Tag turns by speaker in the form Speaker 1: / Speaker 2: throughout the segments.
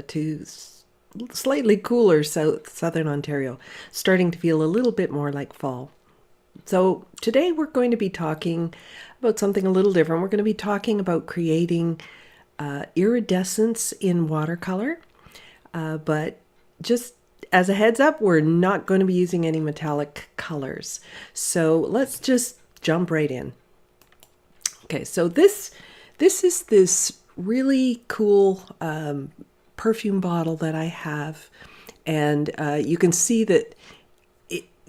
Speaker 1: to slightly cooler southern Ontario, starting to feel a little bit more like fall. So today we're going to be talking about something a little different. We're going to be talking about creating iridescence in watercolor, but just as a heads up, we're not going to be using any metallic colors. So let's just jump right in. Okay, so this is this really cool perfume bottle that I have, and you can see that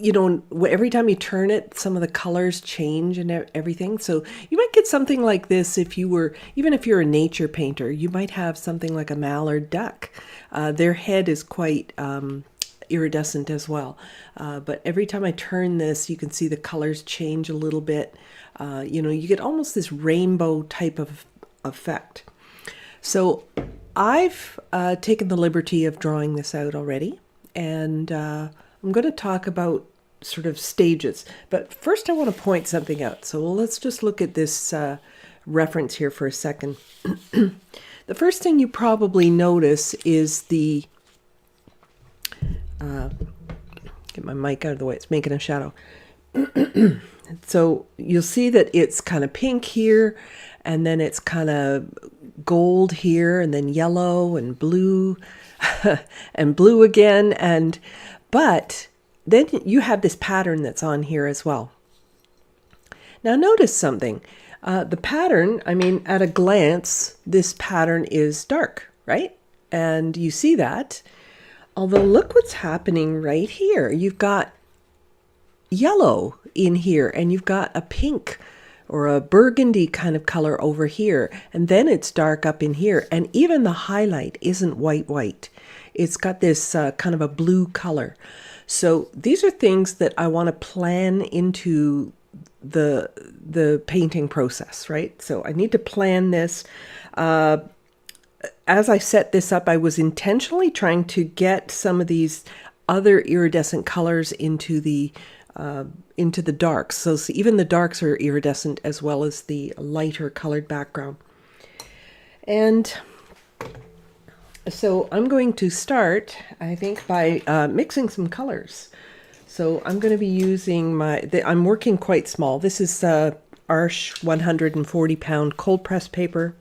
Speaker 1: every time you turn it, some of the colors change and everything. So you might get something like this if you're a nature painter. You might have something like a mallard duck. Their head is quite iridescent as well. But every time I turn this, you can see the colors change a little bit. You get almost this rainbow type of effect. So I've taken the liberty of drawing this out already, and I'm going to talk about sort of stages. But first I want to point something out. So let's just look at this reference here for a second. The first thing you probably notice is the get my mic out of the way, it's making a shadow. So you'll see that it's kind of pink here, and then it's kind of gold here, and then yellow and blue and blue again, but then you have this pattern that's on here as well. Now notice something. The pattern, at a glance, this pattern is dark, right? And you see that. Although look what's happening right here. You've got yellow in here, and you've got a pink or a burgundy kind of color over here. And then it's dark up in here. And even the highlight isn't white. It's got this kind of a blue color. So these are things that I want to plan into the painting process, right? So I need to plan this. As I set this up, I was intentionally trying to get some of these other iridescent colors into the darks. So even the darks are iridescent as well as the lighter colored background. And so I'm going to start, I think, by mixing some colors. So I'm going to be using I'm working quite small. This is Arches 140 pound cold press paper.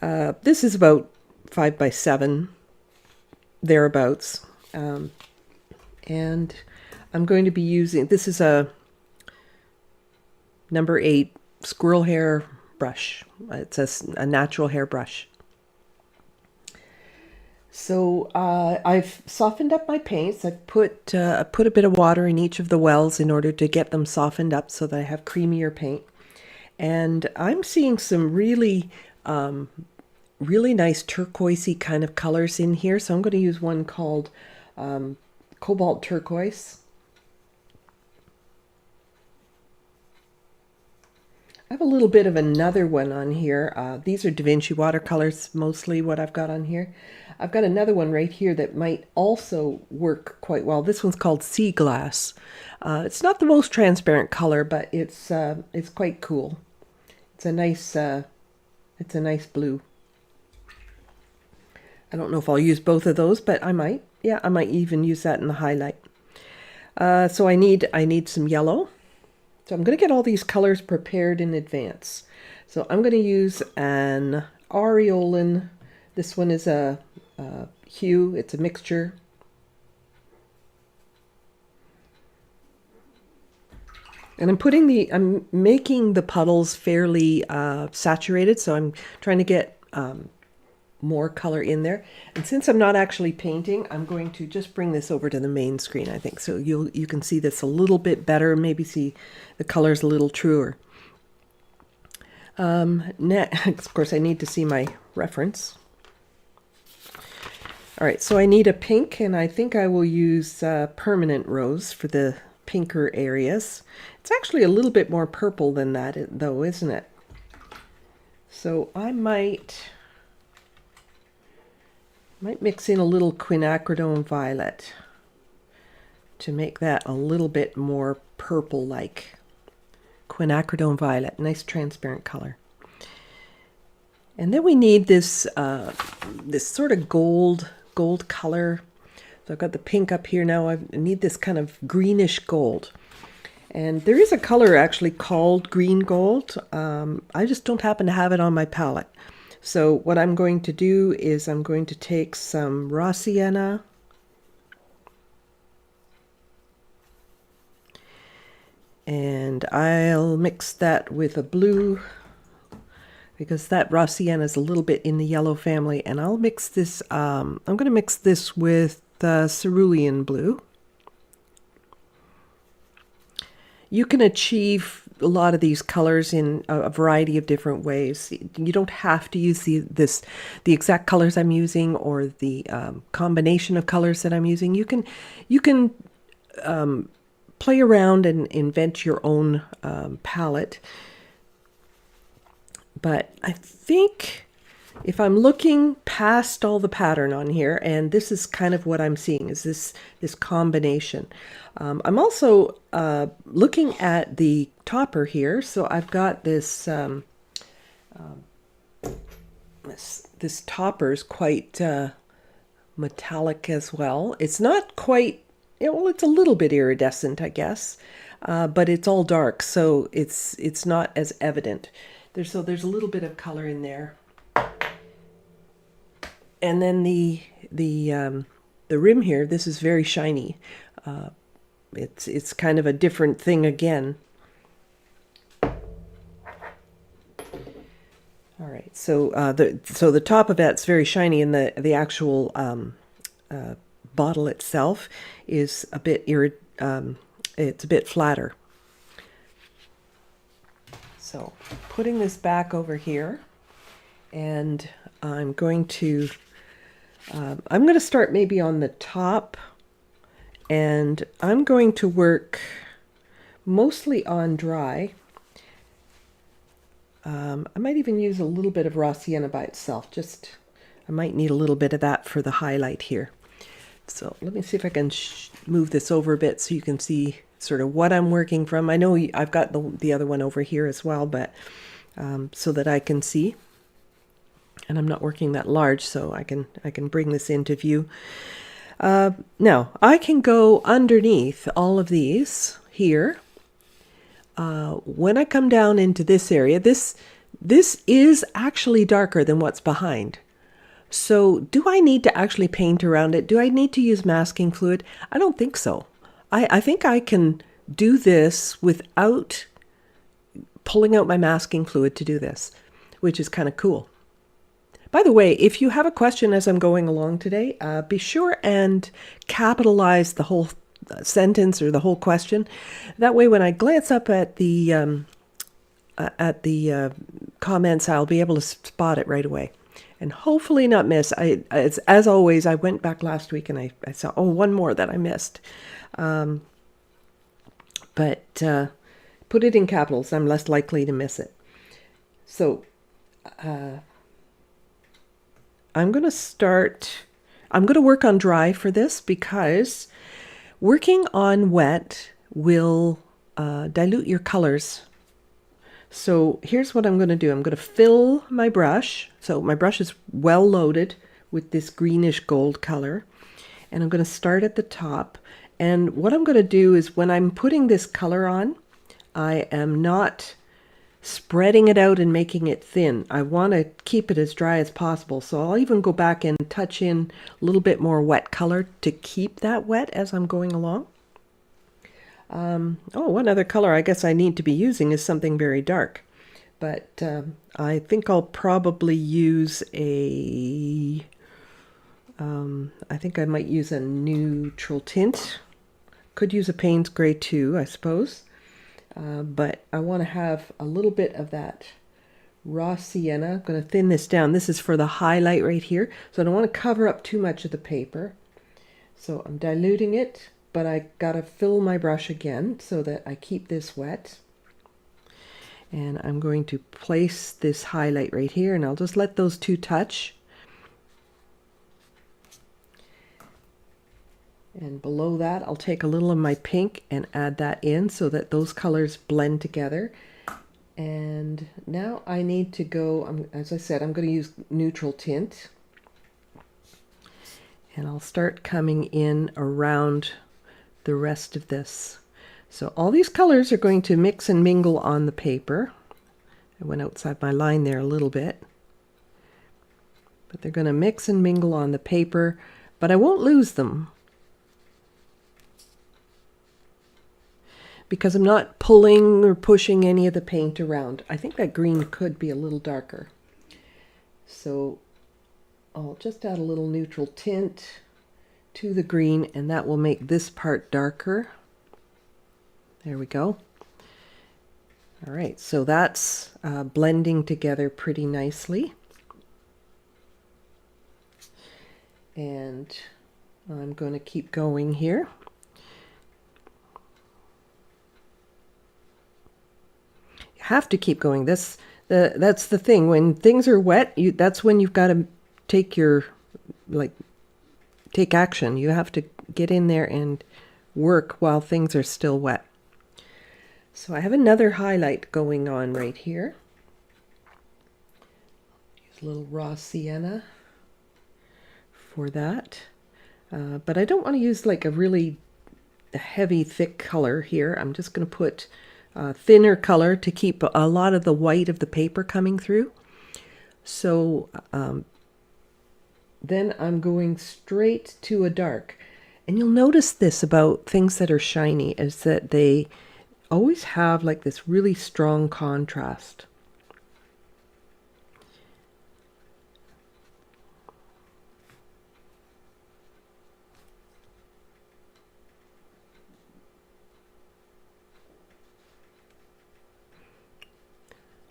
Speaker 1: This is about 5 by 7, thereabouts. And I'm going to be using, this is a number 8 squirrel hair brush. It's a natural hair brush. So I've softened up my paints. I've put a bit of water in each of the wells in order to get them softened up so that I have creamier paint. And I'm seeing some really nice turquoisey kind of colors in here. So I'm going to use one called Cobalt Turquoise. I have a little bit of another one on here. These are Da Vinci watercolors, mostly what I've got on here. I've got another one right here that might also work quite well. This one's called Sea Glass. It's not the most transparent color, but it's quite cool. It's a nice blue. I don't know if I'll use both of those, but I might. Yeah, I might even use that in the highlight. So I need some yellow. So I'm going to get all these colors prepared in advance. So I'm going to use an Aureolin. This one is a hue. It's a mixture. And I'm making the puddles fairly saturated, so I'm trying to get more color in there. And since I'm not actually painting, I'm going to just bring this over to the main screen, I think. So you can see this a little bit better, maybe see the colors a little truer. Next, of course, I need to see my reference. All right, so I need a pink, and I think I will use permanent rose for the pinker areas. It's actually a little bit more purple than that, though, isn't it? So I might mix in a little quinacridone violet to make that a little bit more purple-like. Quinacridone violet, nice transparent color. And then we need this this sort of gold color. So I've got the pink up here now. I need this kind of greenish gold. And there is a color actually called green gold. I just don't happen to have it on my palette. So what I'm going to do is I'm going to take some raw sienna, and I'll mix that with a blue, because that raw sienna is a little bit in the yellow family. And I'll mix this, I'm going to mix this with cerulean blue. You can achieve a lot of these colors in a variety of different ways. You don't have to use the exact colors I'm using, or the combination of colors that I'm using. You can play around and invent your own palette. But I think if I'm looking past all the pattern on here, and this is kind of what I'm seeing, is this combination. I'm also looking at the topper here. So I've got this this topper is quite metallic as well. It's not quite, well, it's a little bit iridescent, I guess, but it's all dark, so it's not as evident. There's a little bit of color in there. And then the rim here, this is very shiny. It's kind of a different thing again. All right, so the top of that's very shiny, and the actual bottle itself is a bit it's a bit flatter. So putting this back over here, and I'm going to start maybe on the top, and I'm going to work mostly on dry. I might even use a little bit of raw sienna by itself. I might need a little bit of that for the highlight here. So let me see if I can move this over a bit so you can see sort of what I'm working from. I know I've got the other one over here as well, but so that I can see. And I'm not working that large, so I can bring this into view. Now, I can go underneath all of these here. When I come down into this area, this is actually darker than what's behind. So do I need to actually paint around it? Do I need to use masking fluid? I don't think so. I think I can do this without pulling out my masking fluid to do this, which is kind of cool. By the way, if you have a question as I'm going along today, be sure and capitalize the whole sentence or the whole question. That way, when I glance up at the comments, I'll be able to spot it right away, and hopefully not miss. As always, I went back last week and I saw one more that I missed, but put it in capitals. I'm less likely to miss it. So. I'm going to work on dry for this, because working on wet will dilute your colors. So here's what I'm going to do. I'm going to fill my brush. So my brush is well loaded with this greenish gold color. And I'm going to start at the top. And what I'm going to do is, when I'm putting this color on, I am not spreading it out and making it thin. I want to keep it as dry as possible. So I'll even go back and touch in a little bit more wet color to keep that wet as I'm going along. One other color I guess I need to be using is something very dark. But I think I'll probably use I think I might use a neutral tint. Could use a Payne's Gray too, I suppose. But I want to have a little bit of that raw sienna. I'm going to thin this down. This is for the highlight right here. So I don't want to cover up too much of the paper. So I'm diluting it, but I got to fill my brush again so that I keep this wet. And I'm going to place this highlight right here, and I'll just let those two touch. And below that, I'll take a little of my pink and add that in so that those colors blend together. And now I need to go, as I said, I'm going to use neutral tint. And I'll start coming in around the rest of this. So all these colors are going to mix and mingle on the paper. I went outside my line there a little bit. But they're going to mix and mingle on the paper, but I won't lose them, because I'm not pulling or pushing any of the paint around. I think that green could be a little darker. So I'll just add a little neutral tint to the green, and that will make this part darker. There we go. All right, so that's blending together pretty nicely. And I'm going to keep going here. You have to keep going. That's the thing. When things are wet, that's when you've got to take action. You have to get in there and work while things are still wet. So I have another highlight going on right here. Use a little raw sienna for that. But I don't want to use like a really heavy, thick color here. I'm just going to put thinner color to keep a lot of the white of the paper coming through. So then I'm going straight to a dark. And you'll notice this about things that are shiny, is that they always have like this really strong contrast.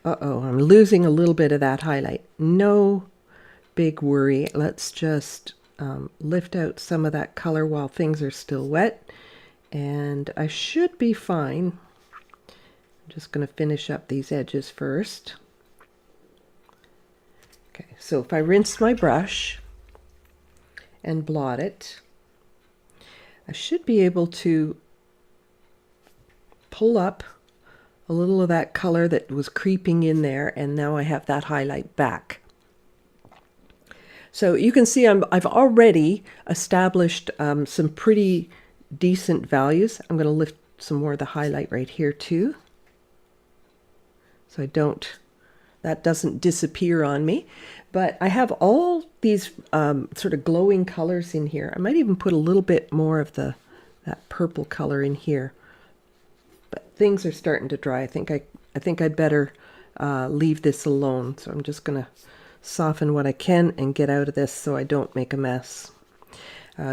Speaker 1: Uh-oh, I'm losing a little bit of that highlight. No big worry. Let's just lift out some of that color while things are still wet, and I should be fine. I'm just going to finish up these edges first. Okay, so if I rinse my brush and blot it, I should be able to pull up a little of that color that was creeping in there, and now I have that highlight back. So you can see I've already established some pretty decent values. I'm going to lift some more of the highlight right here too, so that doesn't disappear on me. But I have all these sort of glowing colors in here. I might even put a little bit more of that purple color in here. But things are starting to dry. I think I'd better leave this alone. So I'm just going to soften what I can and get out of this so I don't make a mess.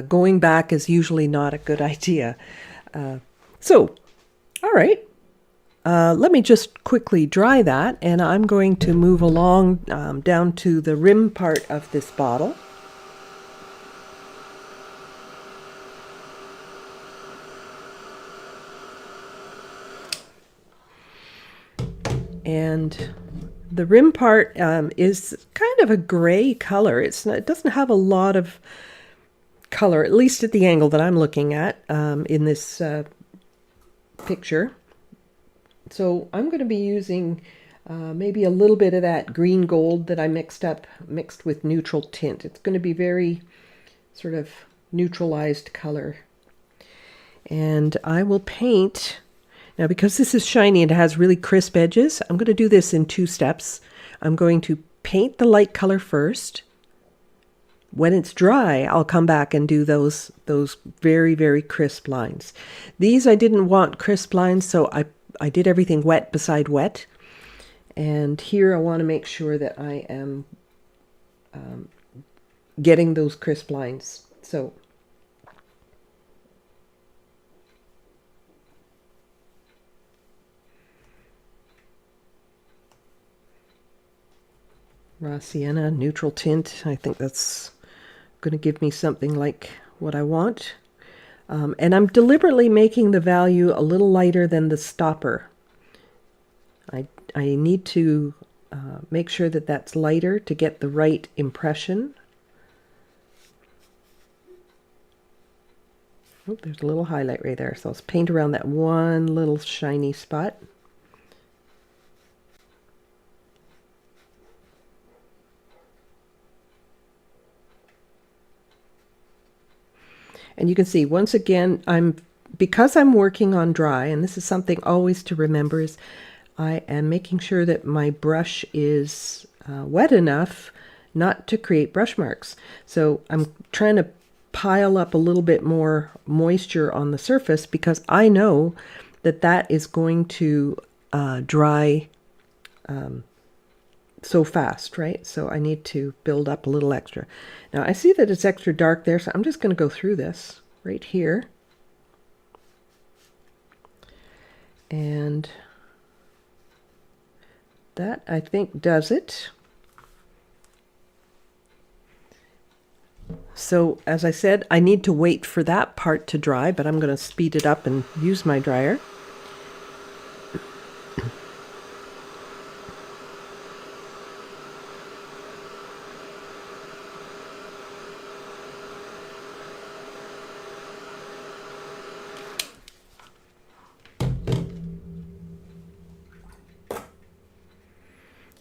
Speaker 1: Going back is usually not a good idea. So, all right. Let me just quickly dry that, and I'm going to move along down to the rim part of this bottle. And the rim part is kind of a gray color. It doesn't have a lot of color, at least at the angle that I'm looking at in this picture. So I'm going to be using maybe a little bit of that green gold that I mixed with neutral tint. It's going to be very sort of neutralized color. And I will paint. Now, because this is shiny and it has really crisp edges, I'm going to do this in 2 steps. I'm going to paint the light color first. When it's dry, I'll come back and do those very, very crisp lines. These I didn't want crisp lines, so I did everything wet beside wet. And here I want to make sure that I am getting those crisp lines. So raw sienna, neutral tint. I think that's going to give me something like what I want. And I'm deliberately making the value a little lighter than the stopper. I need to make sure that that's lighter to get the right impression. Oh, there's a little highlight right there. So let's paint around that one little shiny spot. And you can see, once again, because I'm working on dry, and this is something always to remember, is I am making sure that my brush is wet enough not to create brush marks. So I'm trying to pile up a little bit more moisture on the surface because I know that that is going to dry so fast, right? So I need to build up a little extra. Now I see that it's extra dark there, so I'm just going to go through this right here. And that, I think, does it. So as I said, I need to wait for that part to dry, but I'm going to speed it up and use my dryer.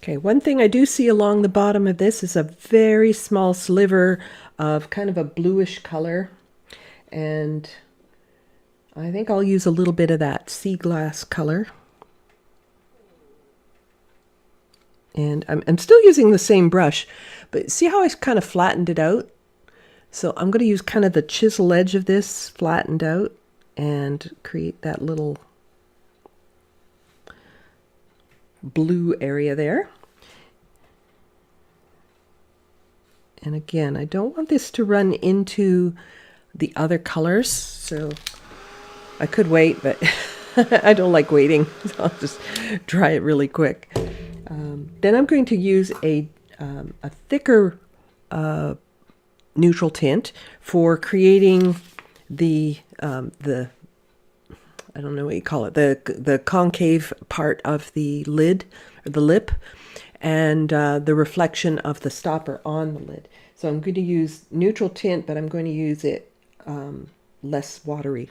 Speaker 1: Okay, one thing I do see along the bottom of this is a very small sliver of kind of a bluish color. And I think I'll use a little bit of that sea glass color. And I'm still using the same brush, but see how I kind of flattened it out? So I'm going to use kind of the chisel edge of this flattened out and create that little blue area there. And again, I don't want this to run into the other colors, so I could wait, but I don't like waiting, so I'll just dry it really quick. Then I'm going to use a thicker neutral tint for creating the I don't know what you call it, the concave part of the lid, or the lip, and the reflection of the stopper on the lid. So I'm going to use neutral tint, but I'm going to use it less watery.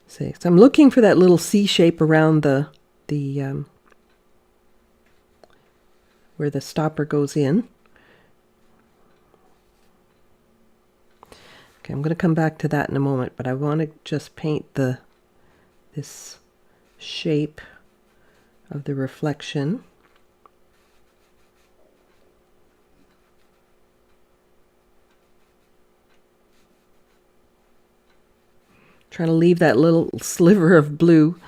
Speaker 1: So I'm looking for that little C shape around the where the stopper goes in. Okay, I'm going to come back to that in a moment, but I want to just paint this shape of the reflection. Trying to leave that little sliver of blue,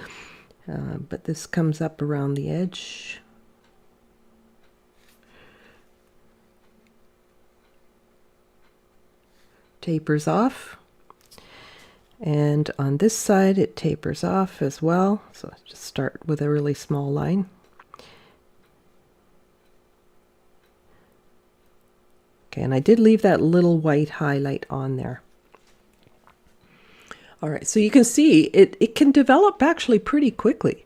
Speaker 1: but this comes up around the edge. Tapers off, and on this side it tapers off as well, so I just start with a really small line. Okay, and I did leave that little white highlight on there. All right, so you can see it can develop actually pretty quickly.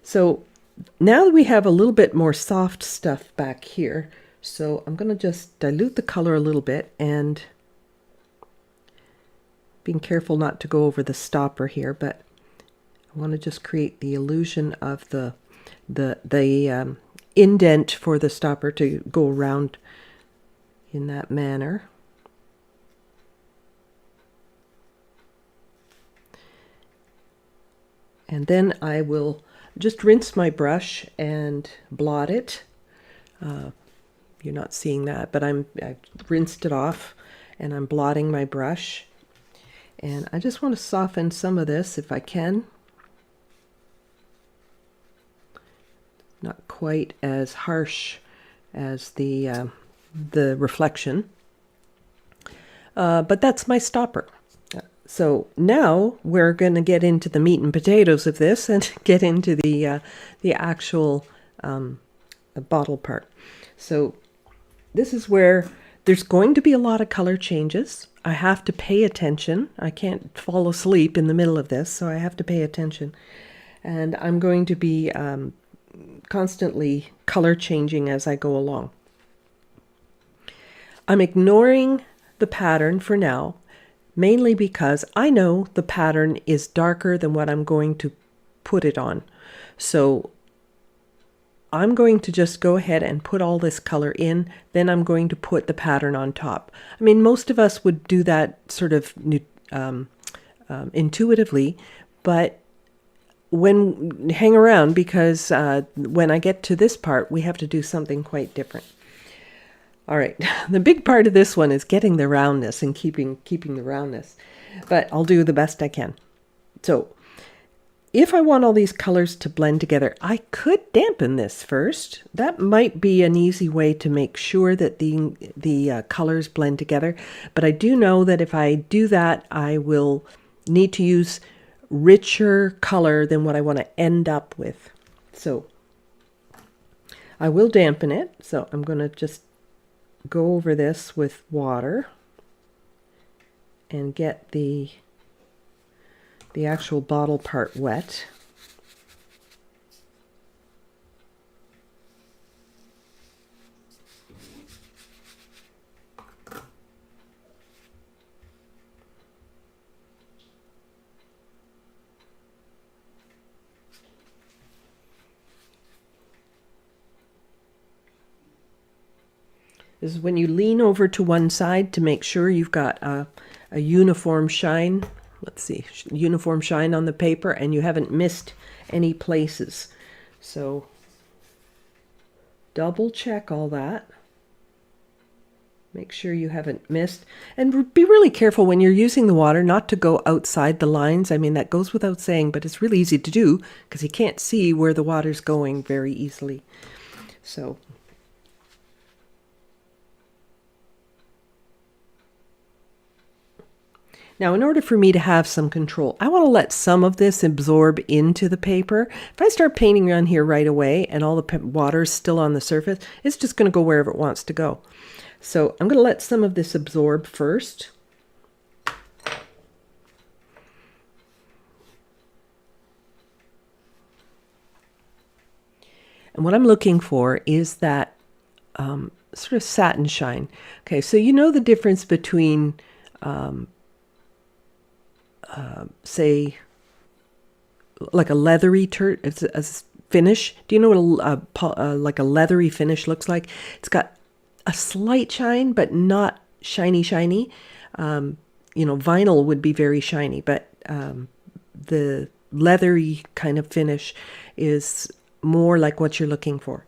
Speaker 1: So now that we have a little bit more soft stuff back here, so I'm going to just dilute the color a little bit, and being careful not to go over the stopper here, but I want to just create the illusion of the indent for the stopper to go around in that manner. And then I will just rinse my brush and blot it. You're not seeing that, but I've rinsed it off and I'm blotting my brush. And I just want to soften some of this if I can. Not quite as harsh as the reflection, but that's my stopper. So now we're going to get into the meat and potatoes of this and get into the actual bottle part. So this is where there's going to be a lot of color changes. I have to pay attention. I can't fall asleep in the middle of this, so I have to pay attention. And I'm going to be constantly color changing as I go along. I'm ignoring the pattern for now, mainly because I know the pattern is darker than what I'm going to put it on. So I'm going to just go ahead and put all this color in, then I'm going to put the pattern on top. I mean, most of us would do that sort of intuitively, but hang around, because when I get to this part, we have to do something quite different. All right, the big part of this one is getting the roundness and keeping the roundness, but I'll do the best I can. So if I want all these colors to blend together, I could dampen this first. That might be an easy way to make sure that the colors blend together. But I do know that if I do that, I will need to use richer color than what I want to end up with. So I will dampen it. So I'm going to just go over this with water and get the actual bottle part wet. This is when you lean over to one side to make sure you've got a uniform shine. Let's see, uniform shine on the paper, and you haven't missed any places. So double check all that. Make sure you haven't missed. And be really careful when you're using the water not to go outside the lines. I mean, that goes without saying, but it's really easy to do because you can't see where the water's going very easily. So now, in order for me to have some control, I want to let some of this absorb into the paper. If I start painting on here right away and all the water is still on the surface, it's just going to go wherever it wants to go. So I'm going to let some of this absorb first. And what I'm looking for is that sort of satin shine. Okay, so you know the difference between say, like a leathery finish. Do you know what like a leathery finish looks like? It's got a slight shine, but not shiny. Vinyl would be very shiny, but the leathery kind of finish is more like what you're looking for.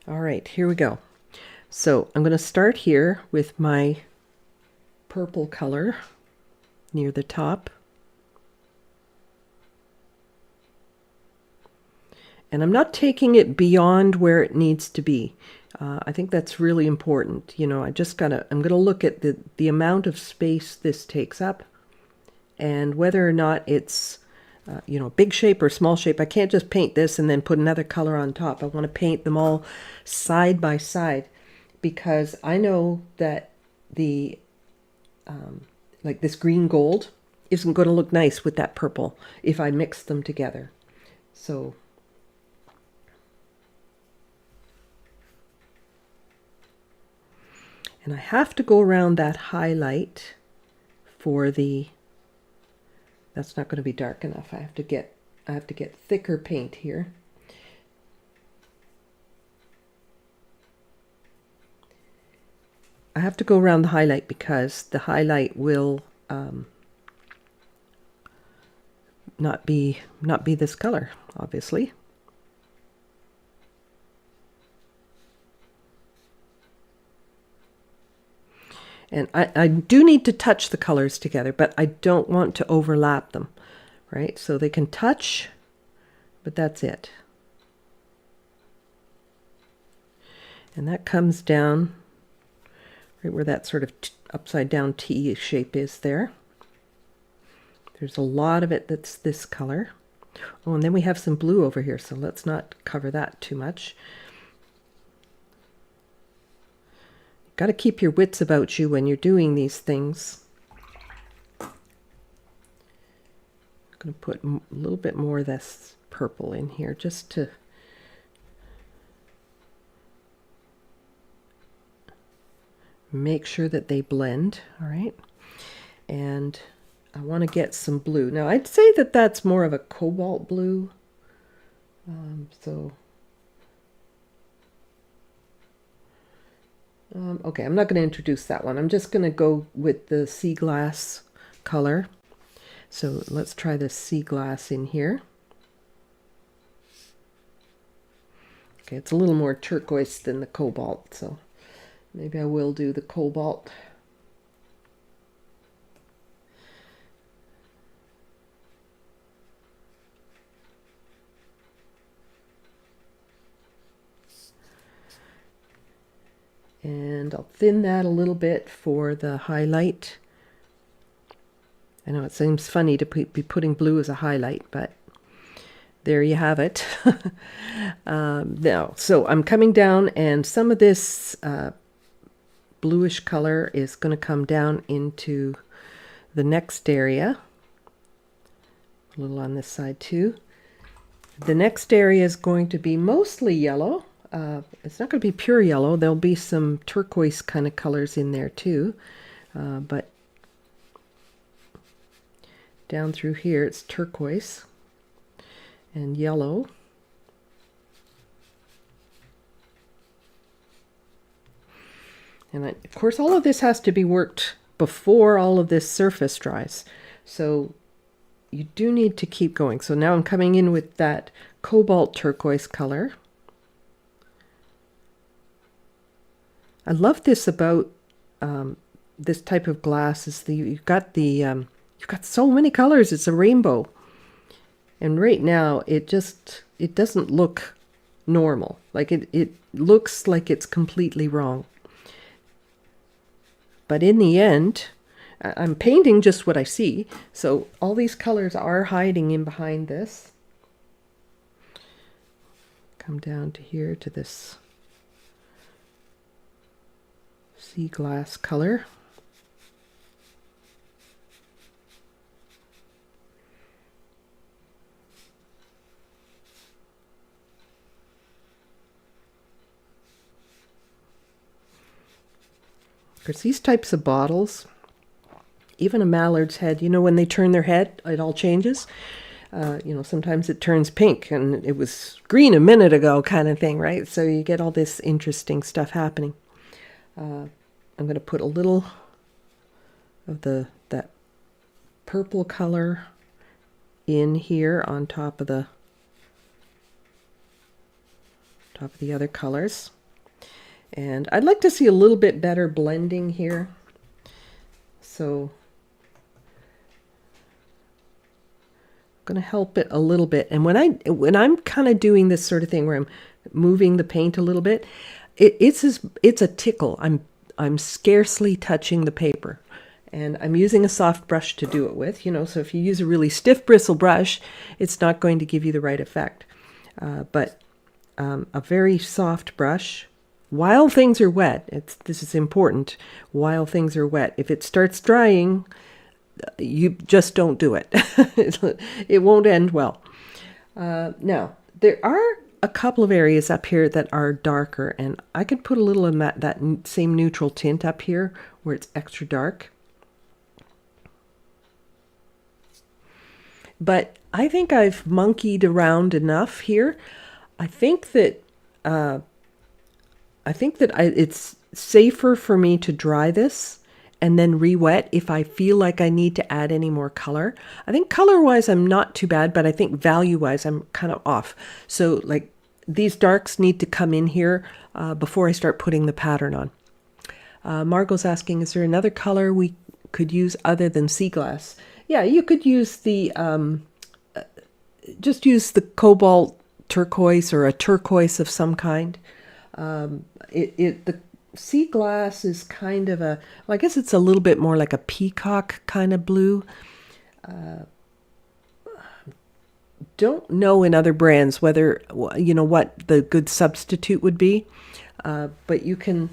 Speaker 1: All right, here we go. So I'm going to start here with my purple color near the top. And I'm not taking it beyond where it needs to be. I think that's really important. I'm going to look at the amount of space this takes up and whether or not it's big shape or small shape. I can't just paint this and then put another color on top. I want to paint them all side by side because I know that the like this green gold isn't going to look nice with that purple if I mix them together. So and I have to go around that highlight for that's not going to be dark enough. I have to get thicker paint here. I have to go around the highlight because the highlight will not be this color, obviously. And I do need to touch the colors together, but I don't want to overlap them, right? So they can touch, but that's it. And that comes down right where that sort of upside down T shape is there. There's a lot of it that's this color. Oh, and then we have some blue over here, so let's not cover that too much. Got to keep your wits about you when you're doing these things. I'm going to put a little bit more of this purple in here just to make sure that they blend. All right. and I want to get some blue. Now I'd say that that's more of a cobalt blue. Okay, I'm not going to introduce that one. I'm just going to go with the sea glass color. So let's try the sea glass in here. Okay, it's a little more turquoise than the cobalt, so maybe I will do the cobalt. And I'll thin that a little bit for the highlight. I know it seems funny to be putting blue as a highlight, but there you have it. Now, so I'm coming down, and some of this bluish color is going to come down into the next area. A little on this side too. The next area is going to be mostly yellow. It's not going to be pure yellow. There'll be some turquoise kind of colors in there too. But down through here it's turquoise and yellow. And of course all of this has to be worked before all of this surface dries. So you do need to keep going. So now I'm coming in with that cobalt turquoise color. I love this about this type of glass is you've got so many colors. It's a rainbow, and right now it doesn't look normal. Like it looks like it's completely wrong. But in the end, I'm painting just what I see. So all these colors are hiding in behind this. Come down to here to this sea glass color. Because these types of bottles, even a mallard's head, you know, when they turn their head, it all changes. You know, sometimes it turns pink and it was green a minute ago kind of thing, right? So you get all this interesting stuff happening. I'm going to put a little of that purple color in here on top of the other colors. And I'd like to see a little bit better blending here. So I'm going to help it a little bit. And when I'm kind of doing this sort of thing where I'm moving the paint a little bit, it's a tickle. I'm scarcely touching the paper, and I'm using a soft brush to do it with. You know, so if you use a really stiff bristle brush, it's not going to give you the right effect. But a very soft brush. While things are wet, this is important. While things are wet, if it starts drying, you just don't do it. It won't end well. Now, there are a couple of areas up here that are darker, and I could put a little of that same neutral tint up here where it's extra dark. But I think I've monkeyed around enough here. I think that it's safer for me to dry this and then re-wet if I feel like I need to add any more color. I think color-wise I'm not too bad, but I think value-wise I'm kind of off. So like these darks need to come in here before I start putting the pattern on. Margot's asking, is there another color we could use other than sea glass? Yeah, you could use just use the cobalt turquoise or a turquoise of some kind. The sea glass is kind of well, I guess it's a little bit more like a peacock kind of blue. Don't know in other brands whether, you know, what the good substitute would be, but you can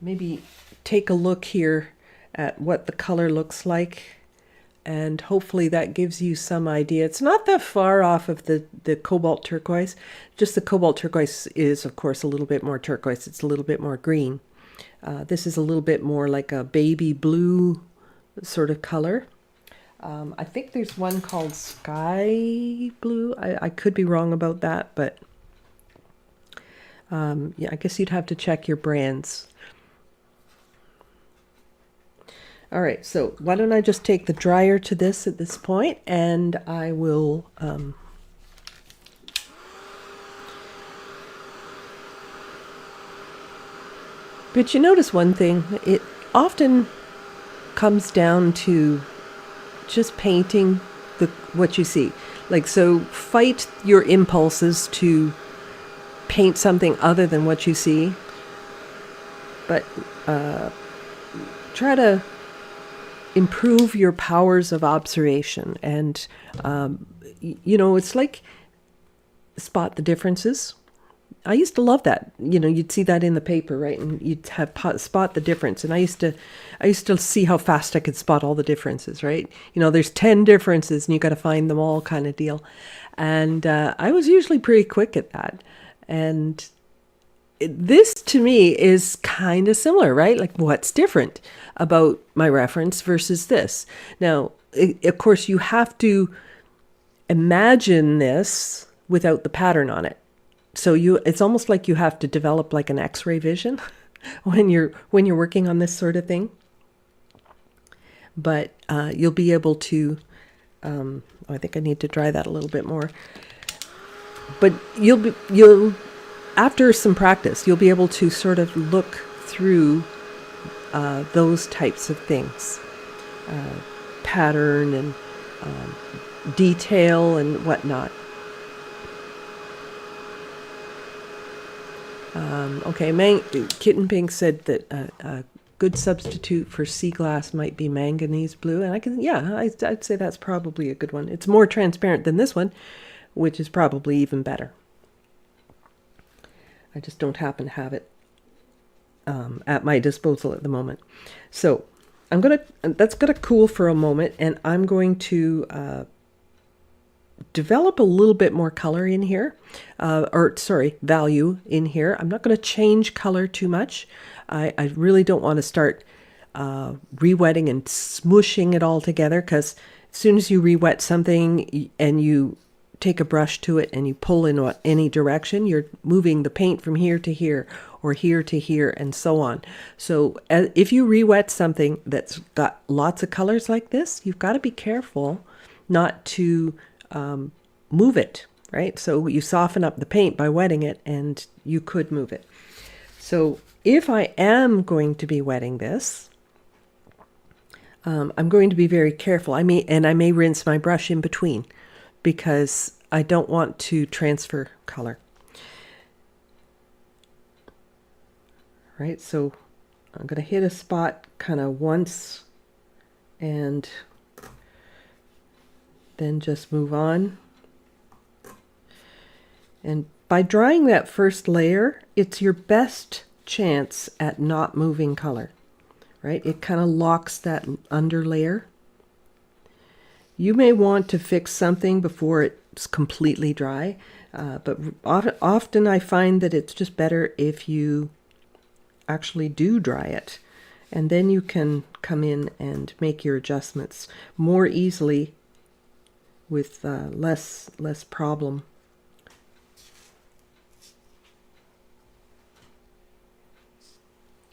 Speaker 1: maybe take a look here at what the color looks like, and hopefully that gives you some idea. It's not that far off of the cobalt turquoise. Just the cobalt turquoise is, of course, a little bit more turquoise. It's a little bit more green. This is a little bit more like a baby blue sort of color. I think there's one called sky blue. I could be wrong about that, but yeah, I guess you'd have to check your brands. All right, so why don't I just take the dryer to this at this point, and I will but you notice one thing, it often comes down to just painting what you see. Like, so fight your impulses to paint something other than what you see, but try to improve your powers of observation. And it's like spot the differences. I used to love that. You'd see that in the paper, right? And you'd have spot the difference. And I used to see how fast I could spot all the differences, right? There's 10 differences and you got to find them all, kind of deal. And I was usually pretty quick at that. And this to me is kind of similar, right? Like, what's different about my reference versus this? Now, of course, you have to imagine this without the pattern on it. So it's almost like you have to develop like an X-ray vision when you're working on this sort of thing. But you'll be able to. I think I need to dry that a little bit more. But you'll after some practice, you'll be able to sort of look through those types of things, pattern and detail and whatnot. Okay, Kitten Pink said that a good substitute for sea glass might be manganese blue, and I'd say that's probably a good one. It's more transparent than this one, which is probably even better. I just don't happen to have it at my disposal at the moment. So that's gonna cool for a moment, and I'm going to develop a little bit more color in here, value in here. I'm not going to change color too much. I really don't want to start re-wetting and smushing it all together, because as soon as you re-wet something and you take a brush to it and you pull in any direction, you're moving the paint from here to here or here to here and so on. So if you re-wet something that's got lots of colors like this, you've got to be careful not to move it, right? So you soften up the paint by wetting it, and you could move it. So if I am going to be wetting this, I'm going to be very careful. I may rinse my brush in between, because I don't want to transfer color. Right, so I'm going to hit a spot kind of once and then just move on. And by drying that first layer, it's your best chance at not moving color, right? It kind of locks that under layer. You may want to fix something before it's completely dry, but often I find that it's just better if you actually do dry it, and then you can come in and make your adjustments more easily with less problem.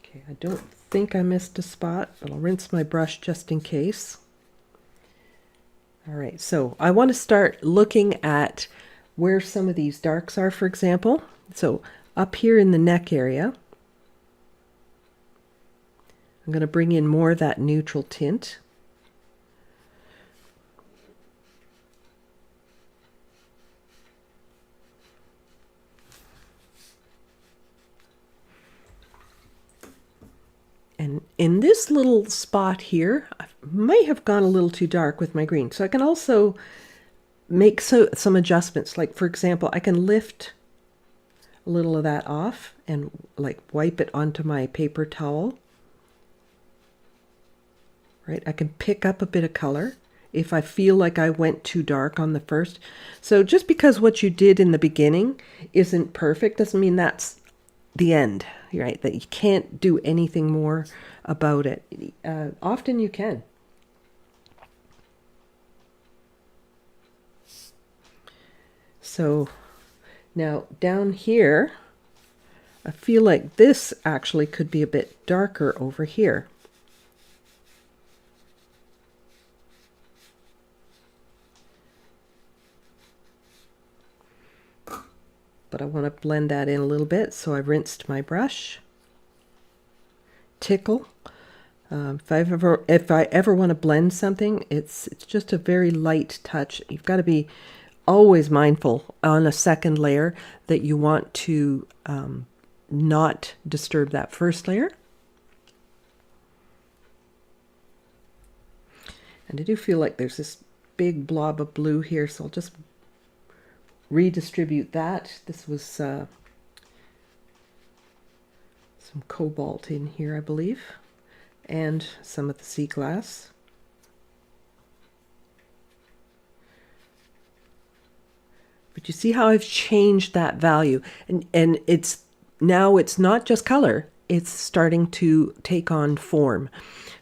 Speaker 1: Okay, I don't think I missed a spot, but I'll rinse my brush just in case. All right, so I want to start looking at where some of these darks are, for example. So up here in the neck area, I'm going to bring in more of that neutral tint. And in this little spot here, I might have gone a little too dark with my green. So I can also make some adjustments. Like, for example, I can lift a little of that off and like wipe it onto my paper towel. Right? I can pick up a bit of color if I feel like I went too dark on the first. So just because what you did in the beginning isn't perfect doesn't mean that's the end, right? That you can't do anything more about it. Often you can. So now down here, I feel like this actually could be a bit darker over here. But I want to blend that in a little bit, so I rinsed my brush. Tickle. If I ever want to blend something, it's just a very light touch. You've got to be always mindful on a second layer that you want to not disturb that first layer. And I do feel like there's this big blob of blue here, so I'll just redistribute that. This was some cobalt in here, I believe, and some of the sea glass. But you see how I've changed that value, and it's not just color, it's starting to take on form.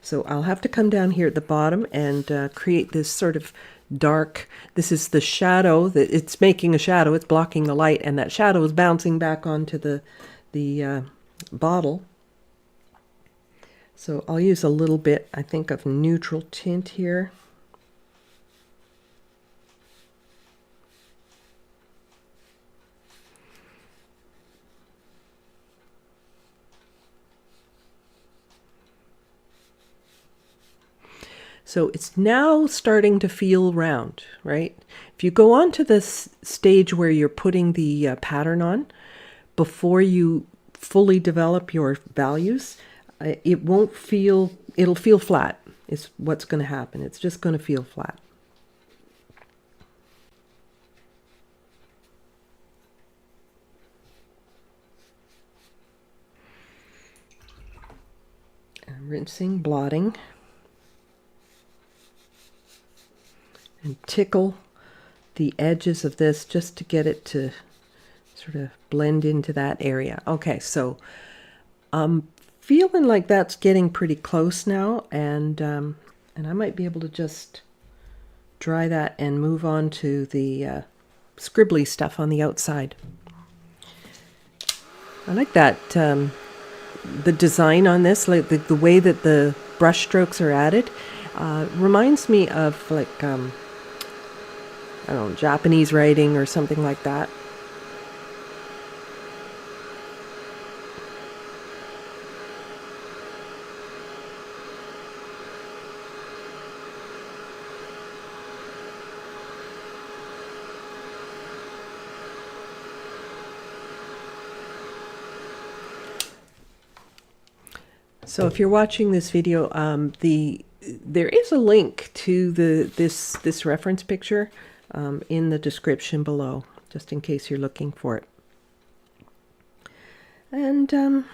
Speaker 1: So I'll have to come down here at the bottom and create this sort of dark, this is the shadow, that it's making a shadow, it's blocking the light, and that shadow is bouncing back onto the bottle. So I'll use a little bit, I think, of neutral tint here. So it's now starting to feel round, right? If you go on to this stage where you're putting the pattern on, before you fully develop your values, it'll feel flat is what's going to happen. It's just going to feel flat. I'm rinsing, blotting. And tickle the edges of this just to get it to sort of blend into that area. Okay, so I'm feeling like that's getting pretty close now, and I might be able to just dry that and move on to the scribbly stuff on the outside. I like that the design on this, like the way that the brush strokes are added, reminds me of like I don't know, Japanese writing or something like that. So if you're watching this video, there is a link to this reference picture in the description below, just in case you're looking for it. And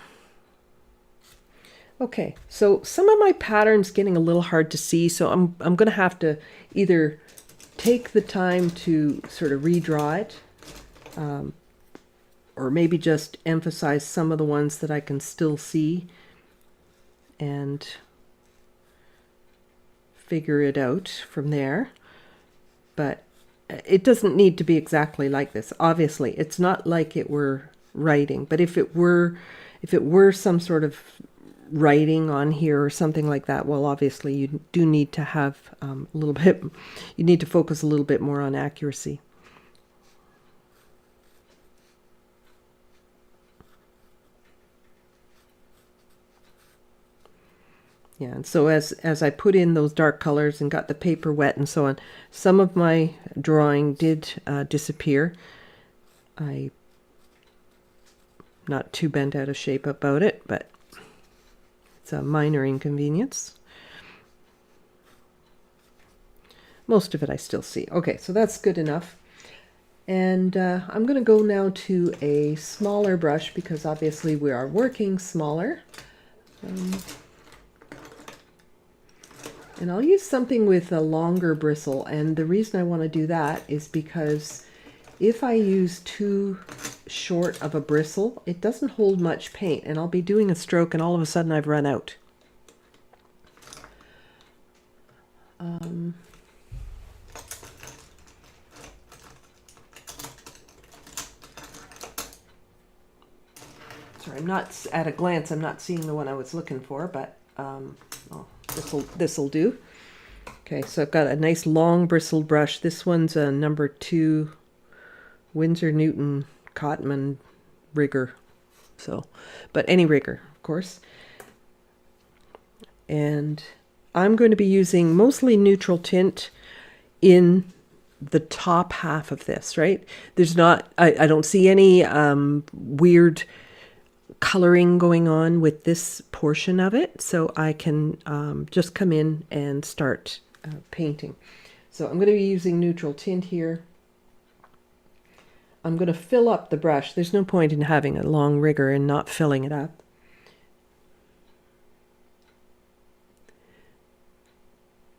Speaker 1: okay, so some of my patterns getting a little hard to see, so I'm going to have to either take the time to sort of redraw it, or maybe just emphasize some of the ones that I can still see and figure it out from there. But it doesn't need to be exactly like this. Obviously, it's not like it were writing, but if it were some sort of writing on here or something like that, well, obviously you do need to have a little bit, you need to focus a little bit more on accuracy. Yeah, and so as I put in those dark colors and got the paper wet and so on, some of my drawing did disappear. I'm not too bent out of shape about it, but it's a minor inconvenience. Most of it I still see. Okay, so that's good enough. And I'm going to go now to a smaller brush because obviously we are working smaller. And I'll use something with a longer bristle, and the reason I want to do that is because if I use too short of a bristle, it doesn't hold much paint, and I'll be doing a stroke and all of a sudden I've run out. I'm not, at a glance, I'm not seeing the one I was looking for, but oh, this'll do. Okay, so I've got a nice long bristled brush. This one's a number 2 Winsor Newton Cotman rigger. So, but any rigger, of course. And I'm going to be using mostly neutral tint in the top half of this, right? There's not, I don't see any weird coloring going on with this portion of it, so I can just come in and start painting. So I'm going to be using neutral tint here. I'm going to fill up the brush. There's no point in having a long rigger and not filling it up.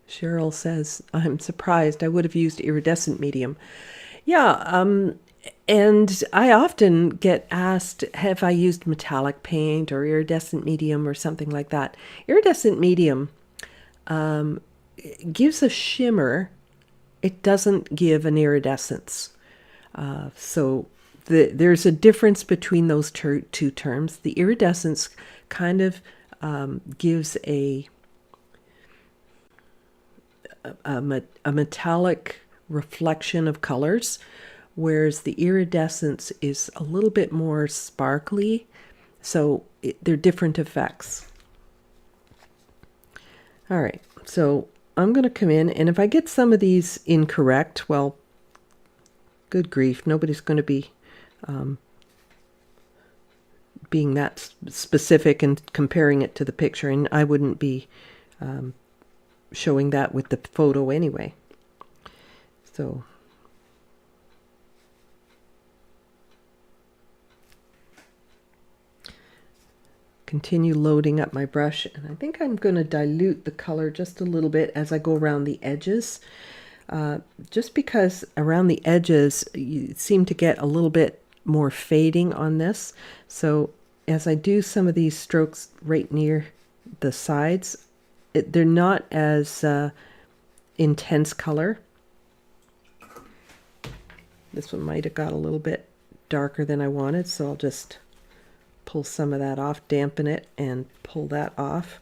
Speaker 1: Cheryl says, I'm surprised. I would have used iridescent medium. Yeah, and I often get asked, have I used metallic paint or iridescent medium or something like that? Iridescent medium gives a shimmer. It doesn't give an iridescence. So there's a difference between those two terms. The iridescence kind of gives a metallic reflection of colors, whereas the iridescence is a little bit more sparkly. So they're different effects. All right, so I'm going to come in, and if I get some of these incorrect, well, good grief, nobody's going to be being that specific and comparing it to the picture, and I wouldn't be showing that with the photo anyway. So continue loading up my brush, and I think I'm going to dilute the color just a little bit as I go around the edges, just because around the edges you seem to get a little bit more fading on this. So as I do some of these strokes right near the sides, they're not as intense color. This one might have got a little bit darker than I wanted, so I'll just pull some of that off, dampen it, and pull that off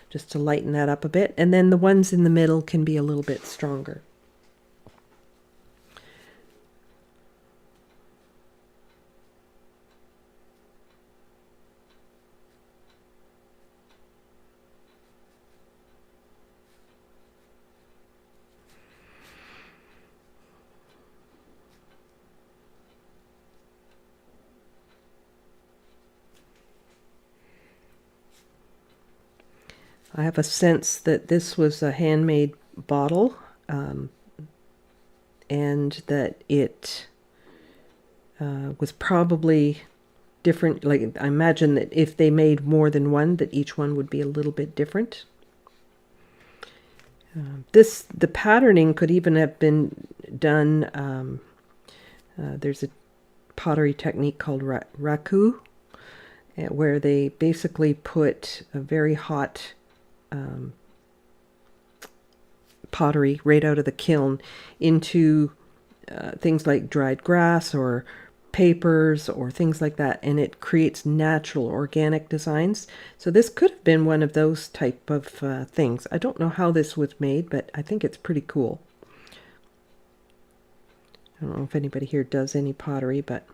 Speaker 1: just to lighten that up a bit. And then the ones in the middle can be a little bit stronger. I have a sense that this was a handmade bottle, and that it was probably different. Like, I imagine that if they made more than one, that each one would be a little bit different. The patterning could even have been done. There's a pottery technique called raku, where they basically put a very hot pottery right out of the kiln into things like dried grass or papers or things like that, and it creates natural organic designs. So this could have been one of those type of things. I don't know how this was made, but I think it's pretty cool. I don't know if anybody here does any pottery, but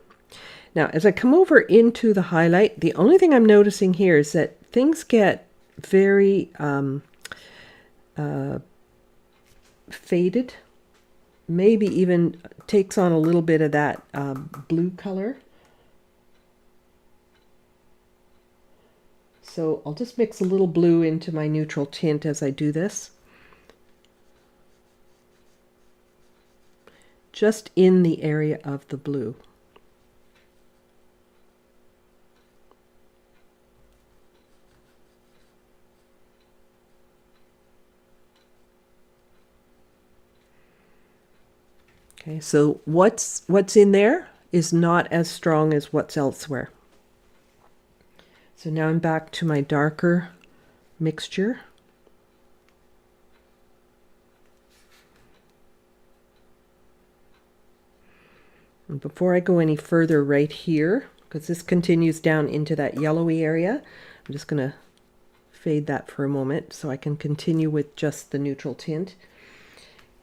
Speaker 1: now as I come over into the highlight, the only thing I'm noticing here is that things get very faded, maybe even takes on a little bit of that blue color. So I'll just mix a little blue into my neutral tint as I do this. Just in the area of the blue. Okay, so what's in there is not as strong as what's elsewhere. So now I'm back to my darker mixture. And before I go any further right here, because this continues down into that yellowy area. I'm just going to fade that for a moment so I can continue with just the neutral tint.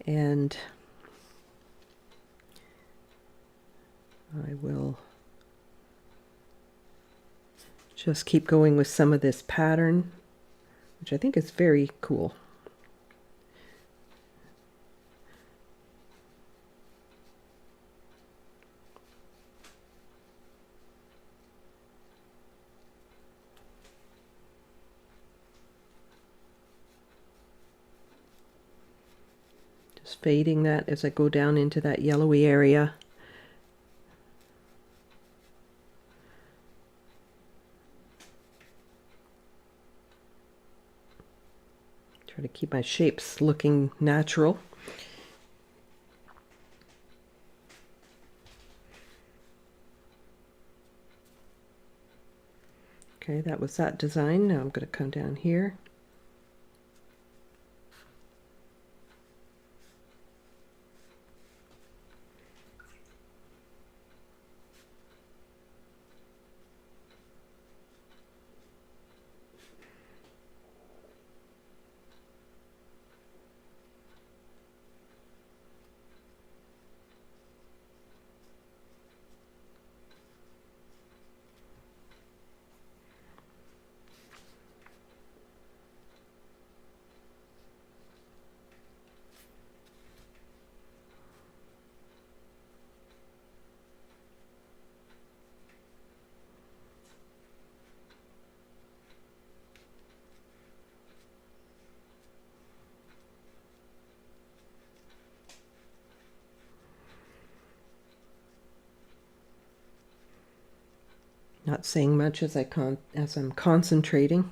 Speaker 1: And I will just keep going with some of this pattern, which I think is very cool. Just fading that as I go down into that yellowy area. Try to keep my shapes looking natural. Okay, that was that design. Now I'm going to come down here. Not saying much as I'm concentrating.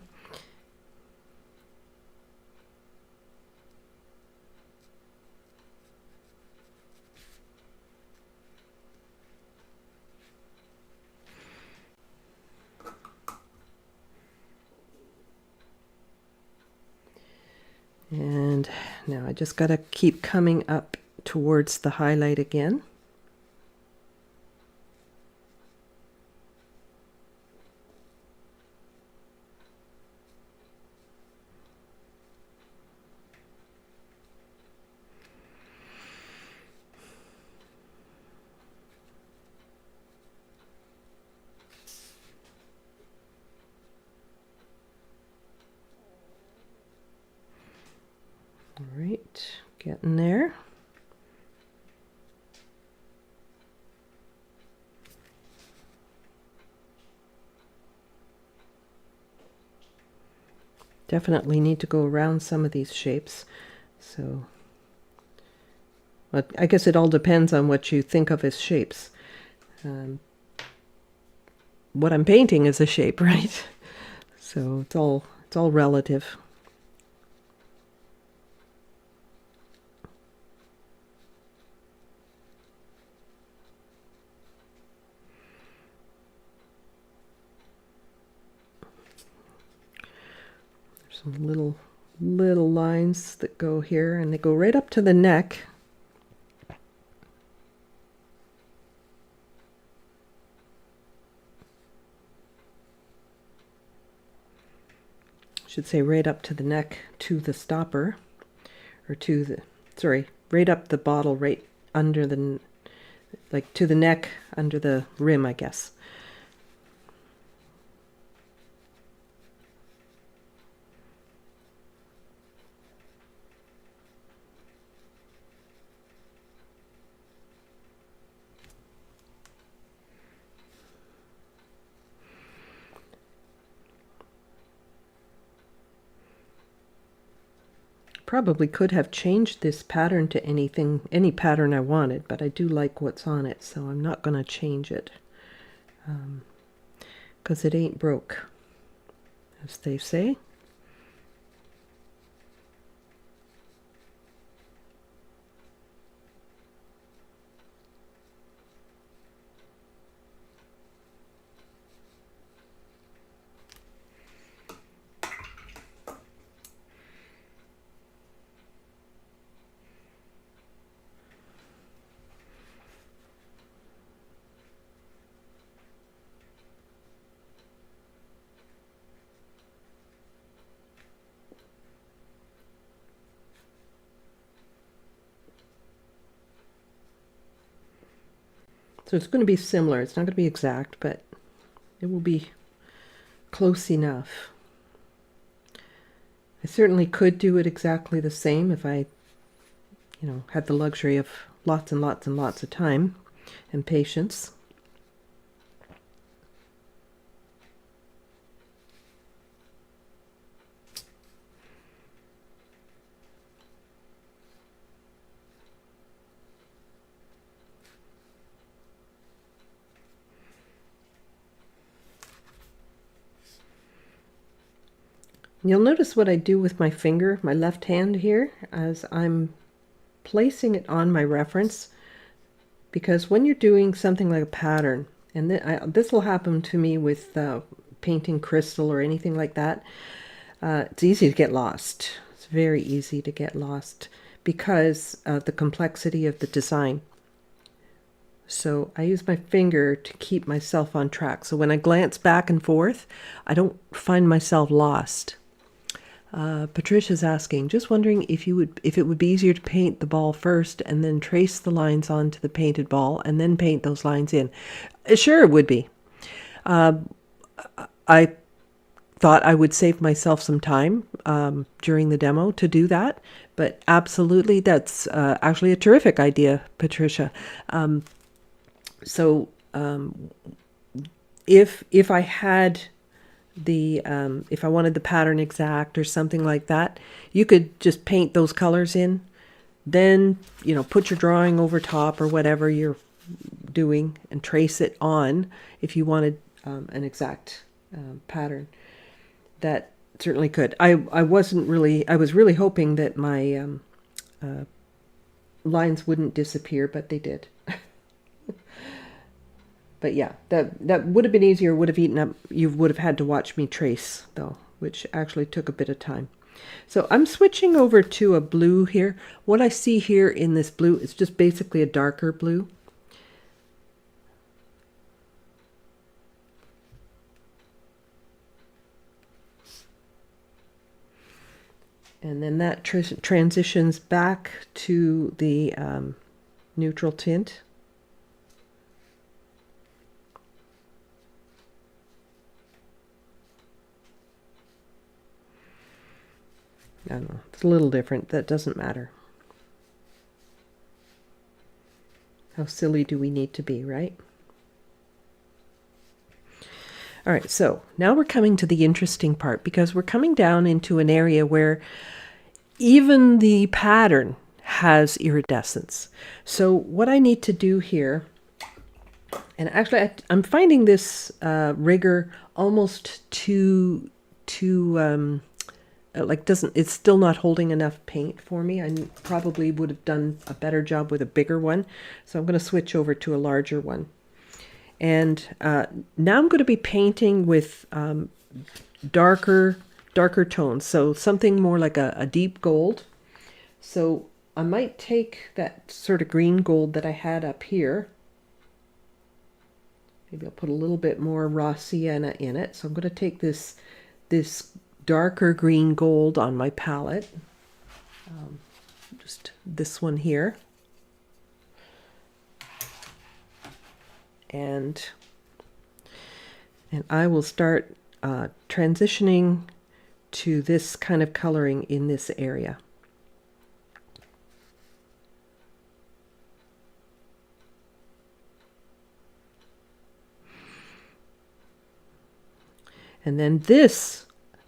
Speaker 1: And now I just got to keep coming up towards the highlight again. All right, getting there. Definitely need to go around some of these shapes. So, well, I guess it all depends on what you think of as shapes. What I'm painting is a shape, right? So it's all relative. Some little lines that go here, and they go right up to the neck. I should say right up to the neck to the stopper, or to the, sorry, right up the bottle, right under the, like to the neck, under the rim, I guess. Probably could have changed this pattern to anything, any pattern I wanted, but I do like what's on it, so I'm not going to change it, because it ain't broke, as they say. So it's going to be similar. It's not going to be exact, but it will be close enough. I certainly could do it exactly the same if I, had the luxury of lots and lots and lots of time and patience. You'll notice what I do with my finger, my left hand here, as I'm placing it on my reference, because when you're doing something like a pattern, and this will happen to me with painting crystal or anything like that, it's easy to get lost. It's very easy to get lost because of the complexity of the design. So I use my finger to keep myself on track. So when I glance back and forth, I don't find myself lost. Patricia's asking, just wondering if it would be easier to paint the ball first and then trace the lines onto the painted ball and then paint those lines in. Sure, it would be. I thought I would save myself some time during the demo to do that, but absolutely, that's actually a terrific idea, Patricia. So if I had if I wanted the pattern exact or something like that, you could just paint those colors in, then, put your drawing over top or whatever you're doing and trace it on if you wanted an exact pattern. That certainly could. I was really hoping that my lines wouldn't disappear, but they did. But yeah, that would have been easier, would have eaten up, you would have had to watch me trace though, which actually took a bit of time. So I'm switching over to a blue here. What I see here in this blue is just basically a darker blue. And then that transitions back to the neutral tint. I don't know, it's a little different. That doesn't matter. How silly do we need to be, right? All right, so now we're coming to the interesting part, because we're coming down into an area where even the pattern has iridescence. So what I need to do here, and actually I'm finding this rigor almost too it's still not holding enough paint for me. I probably would have done a better job with a bigger one. So I'm going to switch over to a larger one. And now I'm going to be painting with darker tones. So something more like a deep gold. So I might take that sort of green gold that I had up here. Maybe I'll put a little bit more raw sienna in it. So I'm going to take this darker green gold on my palette, just this one here, and I will start transitioning to this kind of coloring in this area. And then this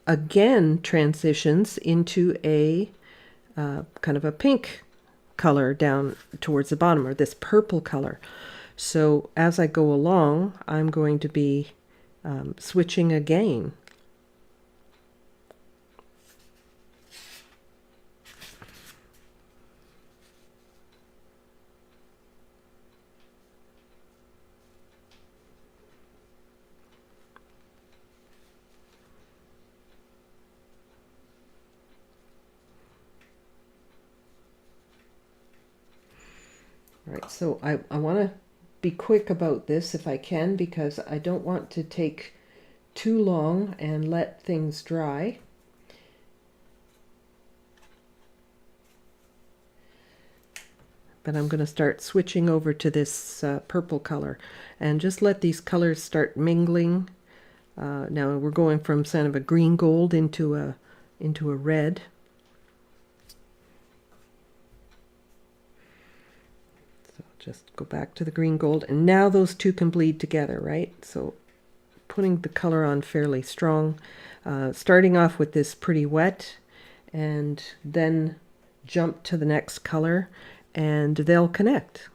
Speaker 1: again transitions into a kind of a pink color down towards the bottom, or this purple color. So as I go along, I'm going to be switching again. All right, so I want to be quick about this if I can, because I don't want to take too long and let things dry. but I'm going to start switching over to this purple color and just let these colors start mingling. Now we're going from kind of a green gold into a red. So just go back to the green gold, and now those two can bleed together, right? So putting the color on fairly strong, starting off with this pretty wet, and then jump to the next color, and they'll connect.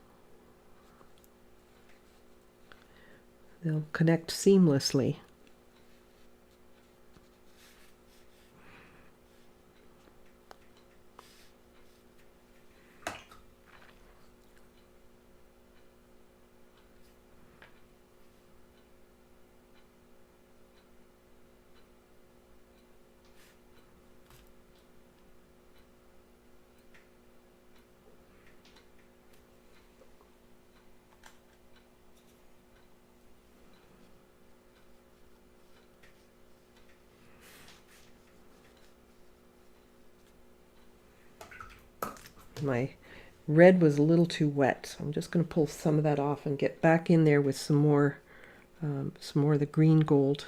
Speaker 1: They'll connect seamlessly. My red was a little too wet, so I'm just going to pull some of that off and get back in there with some more of the green gold.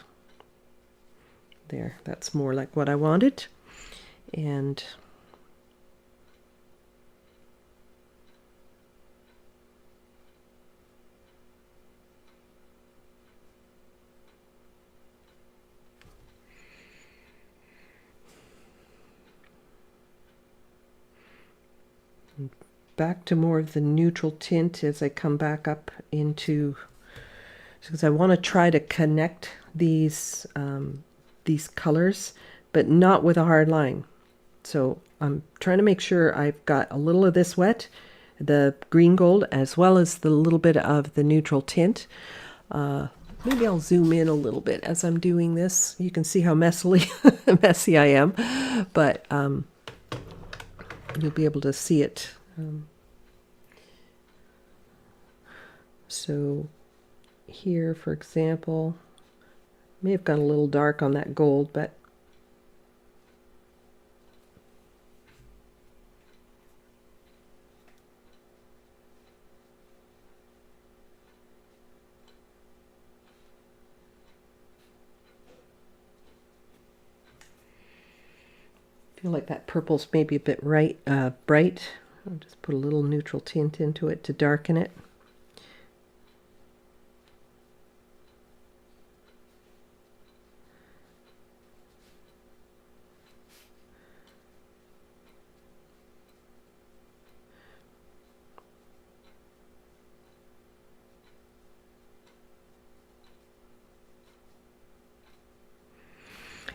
Speaker 1: There, that's more like what I wanted. And back to more of the neutral tint as I come back up into, because I want to try to connect these colors, but not with a hard line. So I'm trying to make sure I've got a little of this wet, the green gold, as well as the little bit of the neutral tint. Maybe I'll zoom in a little bit as I'm doing this. You can see how messy I am, but you'll be able to see it. So here, for example, may have gone a little dark on that gold, but I feel like that purple's maybe a bit bright. I'll just put a little neutral tint into it to darken it.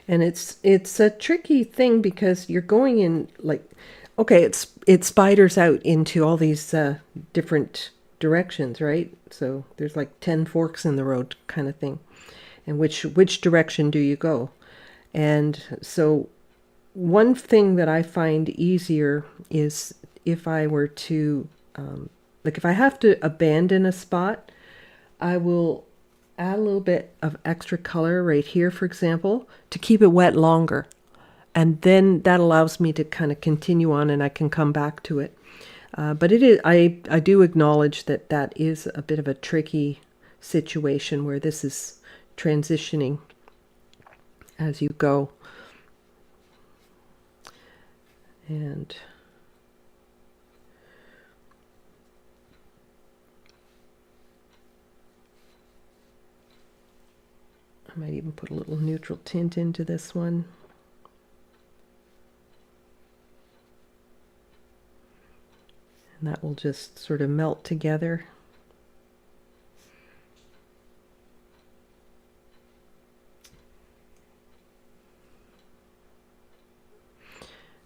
Speaker 1: And it's a tricky thing because you're going in like, okay, it spiders out into all these different directions, right? So there's like 10 forks in the road kind of thing. And which direction do you go? And so one thing that I find easier is if I were to, like if I have to abandon a spot, I will add a little bit of extra color right here, for example, to keep it wet longer. And then that allows me to kind of continue on, and I can come back to it. But it is, I do acknowledge that that is a bit of a tricky situation where this is transitioning as you go. And I might even put a little neutral tint into this one. And that will just sort of melt together.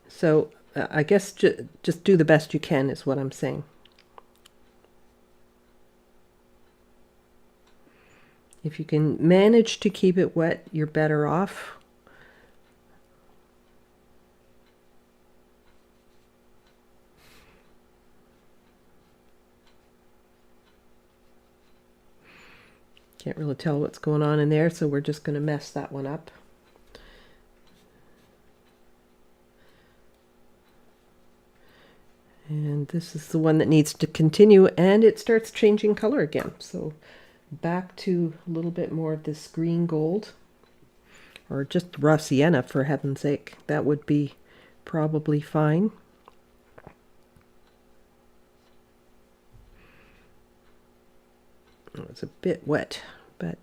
Speaker 1: So I guess just do the best you can is what I'm saying. If you can manage to keep it wet, you're better off. Can't really tell what's going on in there, so we're just going to mess that one up. And This is the one that needs to continue, and it starts changing color again. So back to a little bit more of this green gold, or just raw sienna for heaven's sake. That would be probably fine. It's a bit wet, but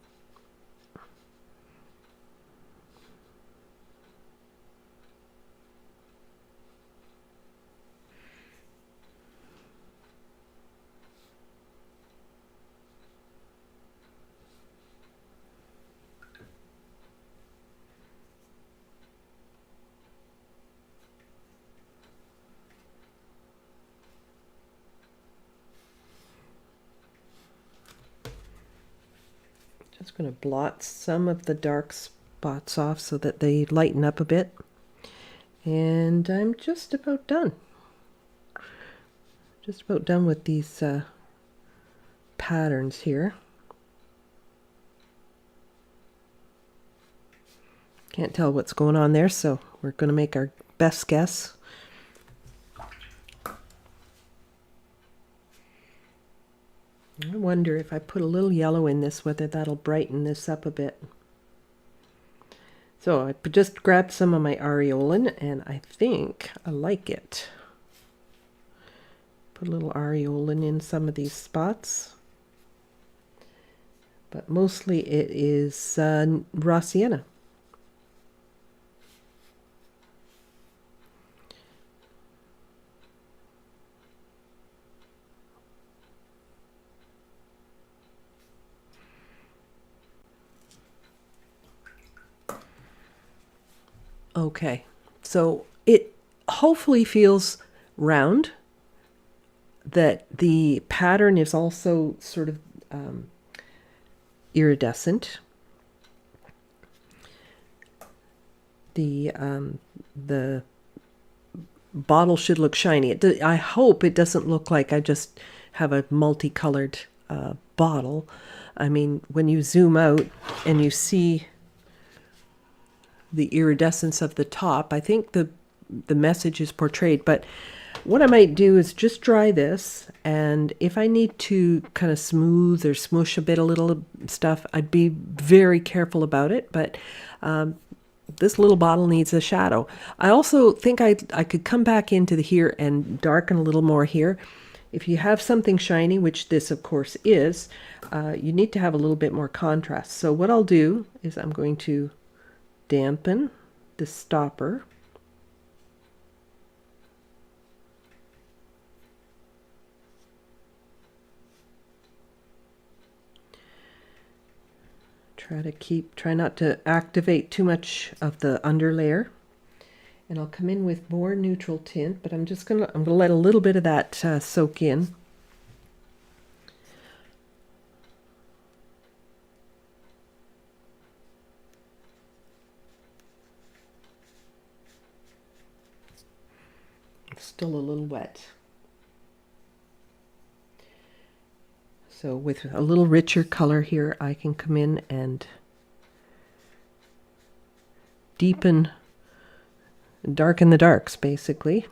Speaker 1: just going to blot some of the dark spots off so that they lighten up a bit. And I'm just about done. Just about done with these patterns here. Can't tell what's going on there, so we're going to make our best guess. I wonder if I put a little yellow in this, whether that'll brighten this up a bit. So I just grabbed some of my aureolin, and I think I like it. Put a little aureolin in some of these spots. But mostly it is raw sienna. Okay, so it hopefully feels round, that the pattern is also sort of iridescent. The bottle should look shiny. I hope it doesn't look like I just have a multicolored bottle. I mean, when you zoom out and you see the iridescence of the top, I think the message is portrayed. But what I might do is just dry this, and if I need to kind of smooth or smoosh a little stuff, I'd be very careful about it. But this little bottle needs a shadow. I also think I could come back into here and darken a little more here. If you have something shiny, which this of course is, you need to have a little bit more contrast. So what I'll do is I'm going to dampen the stopper. Try not to activate too much of the underlayer. And I'll come in with more neutral tint, but I'm gonna let a little bit of that soak in. It's still a little wet. So with a little richer color here, I can come in and darken the darks, basically.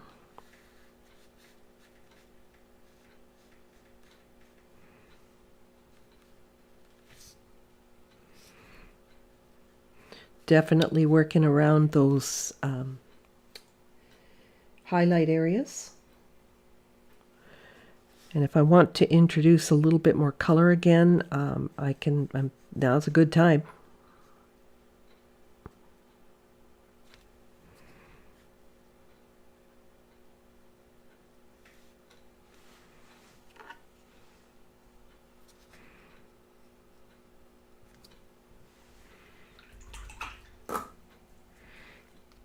Speaker 1: Definitely working around those highlight areas. And if I want to introduce a little bit more color again, now's a good time.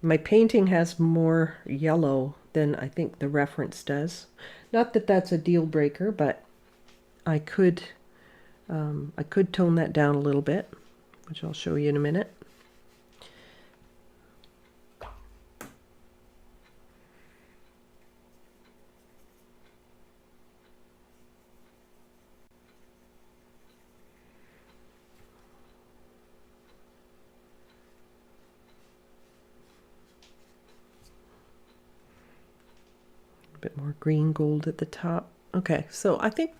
Speaker 1: My painting has more yellow than I think the reference does. Not that that's a deal breaker, but I could tone that down a little bit, which I'll show you in a minute. bit more green gold at the top. Okay, so I think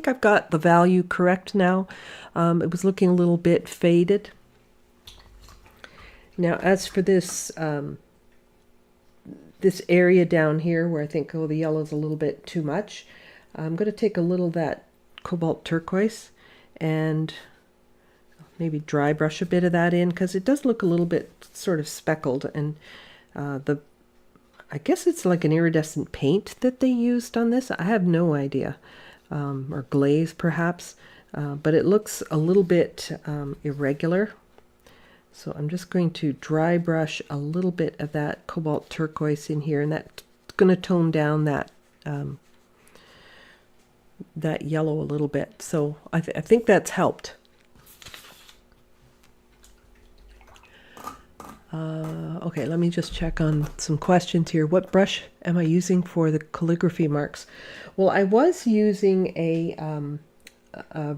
Speaker 1: I've got the value correct now. It was looking a little bit faded. Now, as for this this area down here where I think, oh, the yellow's a little bit too much, I'm going to take a little of that cobalt turquoise and maybe dry brush a bit of that in, because it does look a little bit sort of speckled, and I guess it's like an iridescent paint that they used on this. I have no idea, or glaze perhaps, but it looks a little bit irregular. So I'm just going to dry brush a little bit of that cobalt turquoise in here, and that's going to tone down that that yellow a little bit. So I think that's helped. Okay, let me just check on some questions here. What brush am I using for the calligraphy marks? Well, I was using a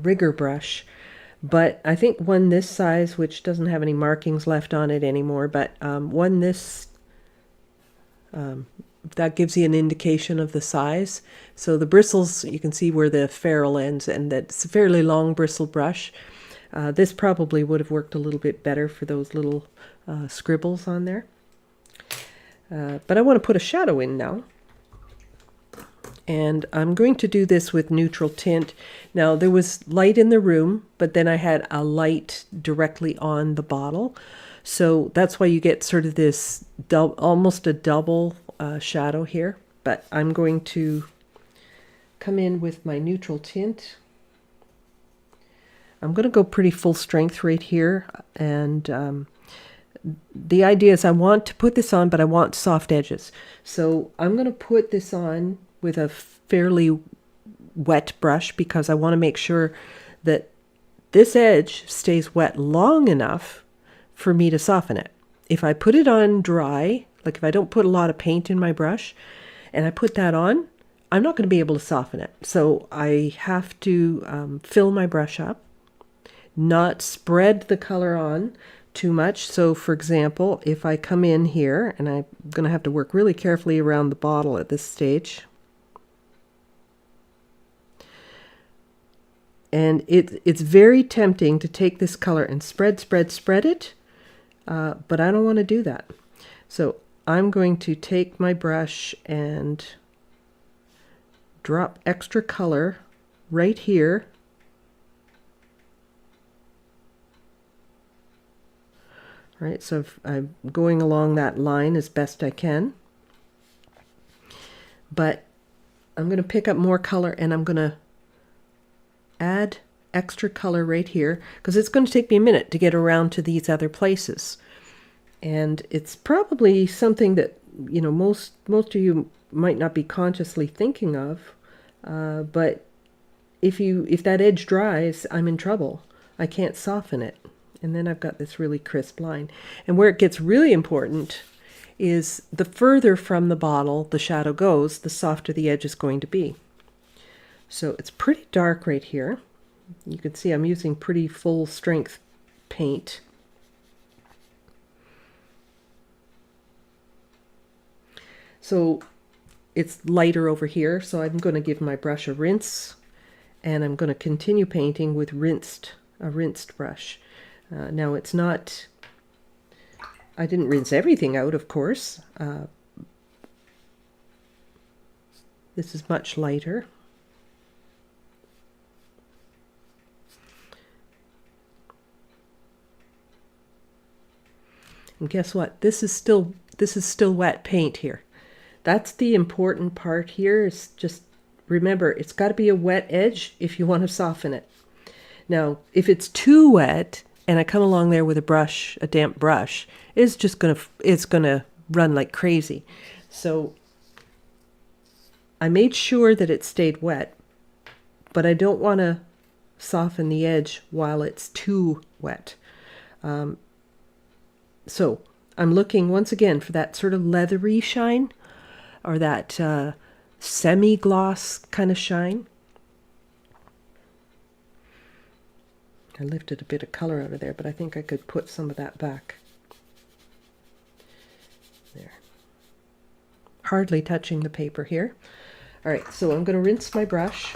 Speaker 1: rigger brush, but I think one this size, which doesn't have any markings left on it anymore, but one this, that gives you an indication of the size. So the bristles, you can see where the ferrule ends, and that's a fairly long bristle brush. This probably would have worked a little bit better for those little scribbles on there. But I want to put a shadow in now. And I'm going to do this with neutral tint. Now, there was light in the room, but then I had a light directly on the bottle. So that's why you get sort of this almost a double shadow here. But I'm going to come in with my neutral tint. I'm going to go pretty full strength right here, and the idea is I want to put this on, but I want soft edges. So I'm going to put this on with a fairly wet brush, because I want to make sure that this edge stays wet long enough for me to soften it. If I put it on dry, like if I don't put a lot of paint in my brush, and I put that on, I'm not going to be able to soften it. So I have to fill my brush up, not spread the color on too much. So for example, if I come in here, and I'm going to have to work really carefully around the bottle at this stage, and it's very tempting to take this color and spread it, but I don't want to do that. So I'm going to take my brush and drop extra color right here. Right, so I'm going along that line as best I can. But I'm going to pick up more color, and I'm going to add extra color right here, because it's going to take me a minute to get around to these other places. And it's probably something that, you know, most of you might not be consciously thinking of, but if that edge dries, I'm in trouble. I can't soften it. And then I've got this really crisp line. And where it gets really important is the further from the bottle the shadow goes, the softer the edge is going to be. So it's pretty dark right here. You can see I'm using pretty full strength paint. So it's lighter over here, so I'm going to give my brush a rinse, and I'm going to continue painting with a rinsed brush. Now it's not, I didn't rinse everything out, of course. This is much lighter. And guess what? This is still wet paint here. That's the important part here, is just remember, it's got to be a wet edge if you want to soften it. Now, if it's too wet, and I come along there with a brush, a damp brush, it's gonna run like crazy. So I made sure that it stayed wet, but I don't want to soften the edge while it's too wet. So I'm looking once again for that sort of leathery shine, or that semi-gloss kind of shine. I lifted a bit of color out of there, but I think I could put some of that back. There. hardly touching the paper here. All right, so I'm going to rinse my brush.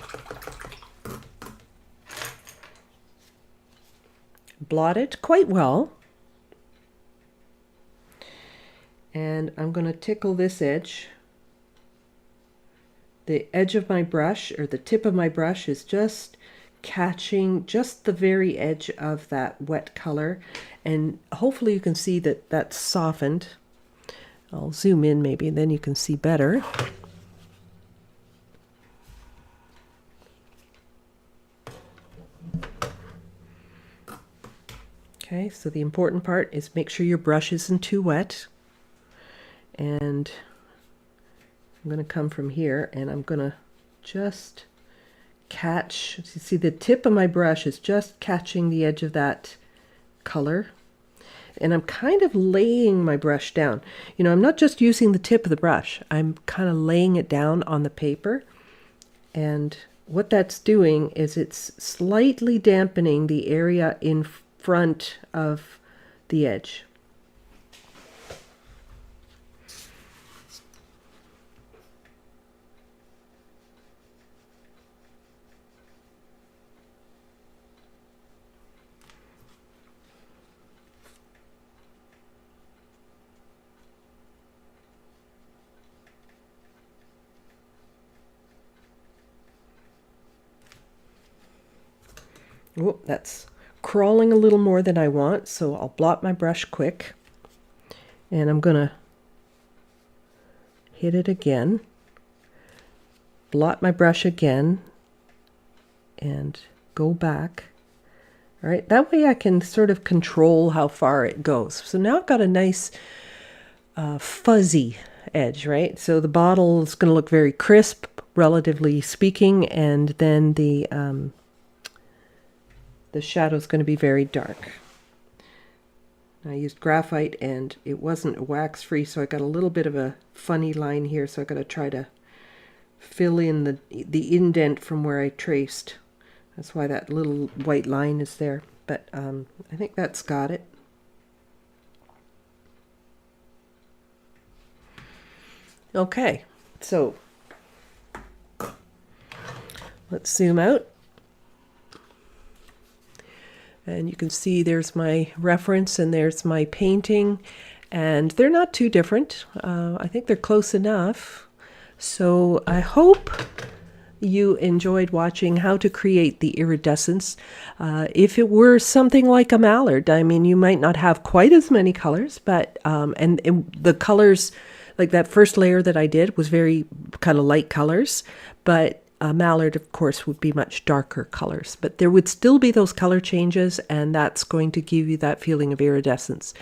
Speaker 1: Blot it quite well. And I'm going to tickle this edge. The edge of my brush, or the tip of my brush, is just catching just the very edge of that wet color. And hopefully you can see that that's softened. I'll zoom in maybe, and then you can see better. Okay, so the important part is make sure your brush isn't too wet. And I'm going to come from here and I'm going to just catch, you see the tip of my brush is just catching the edge of that color. And I'm kind of laying my brush down. You know, I'm not just using the tip of the brush, I'm kind of laying it down on the paper. And what that's doing is it's slightly dampening the area in front of the edge. Oh, that's crawling a little more than I want, so I'll blot my brush quick. And I'm going to hit it again, blot my brush again, and go back. All right, that way I can sort of control how far it goes. So now I've got a nice fuzzy edge, right? So the bottle is going to look very crisp, relatively speaking, and then the shadow is going to be very dark. I used graphite and it wasn't wax free, so I got a little bit of a funny line here, so I got to try to fill in the indent from where I traced. That's why that little white line is there, but I think that's got it. Okay, so let's zoom out. And you can see there's my reference and there's my painting, and they're not too different. I think they're close enough. So I hope you enjoyed watching how to create the iridescence. If it were something like a mallard, I mean, you might not have quite as many colors, but and the colors, like that first layer that I did was very kind of light colors, but a mallard, of course, would be much darker colors, but there would still be those color changes, and that's going to give you that feeling of iridescence.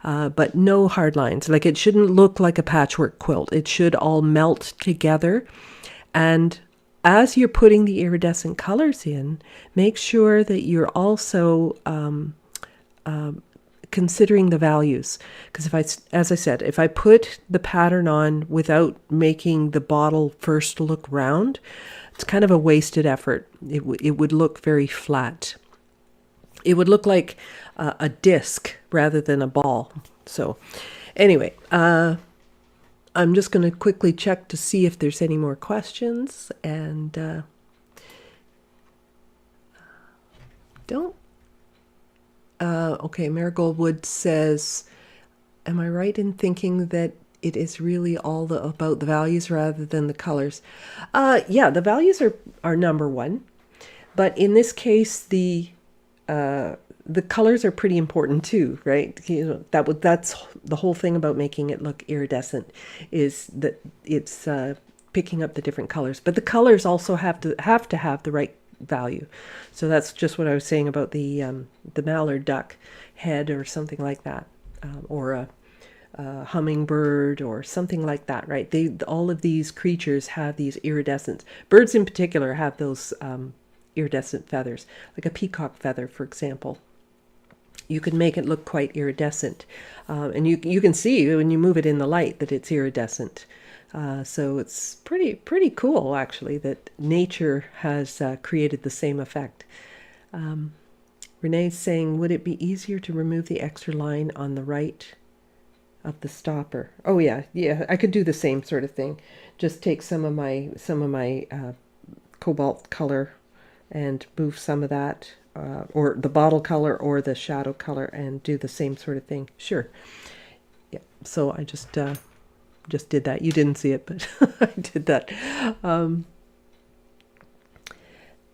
Speaker 1: But no hard lines. Like, it shouldn't look like a patchwork quilt. It should all melt together. And as you're putting the iridescent colors in, make sure that you're also considering the values. Because as I said, if I put the pattern on without making the bottle first look round, it's kind of a wasted effort. It would look very flat. It would look like a disc rather than a ball. So anyway, I'm just going to quickly check to see if there's any more questions. And okay, Marigold Wood says, am I right in thinking that it is really all about the values rather than the colors? Yeah, the values are number one, but in this case, the colors are pretty important too, right? You know, that's the whole thing about making it look iridescent, is that it's picking up the different colors. But the colors also have to have the right value. So that's just what I was saying about the mallard duck head or something like that, or a hummingbird or something like that, right? All of these creatures have these iridescent. Birds in particular have those iridescent feathers, like a peacock feather, for example. You can make it look quite iridescent, and you can see when you move it in the light that it's iridescent. So it's pretty cool, actually, that nature has created the same effect. Renee's saying, would it be easier to remove the extra line on the right of the stopper. Oh yeah, yeah, I could do the same sort of thing. Just take some of my cobalt color and move some of that, or the bottle color or the shadow color, and do the same sort of thing. Sure. Yeah. So I just did that. You didn't see it, but I did that. Um,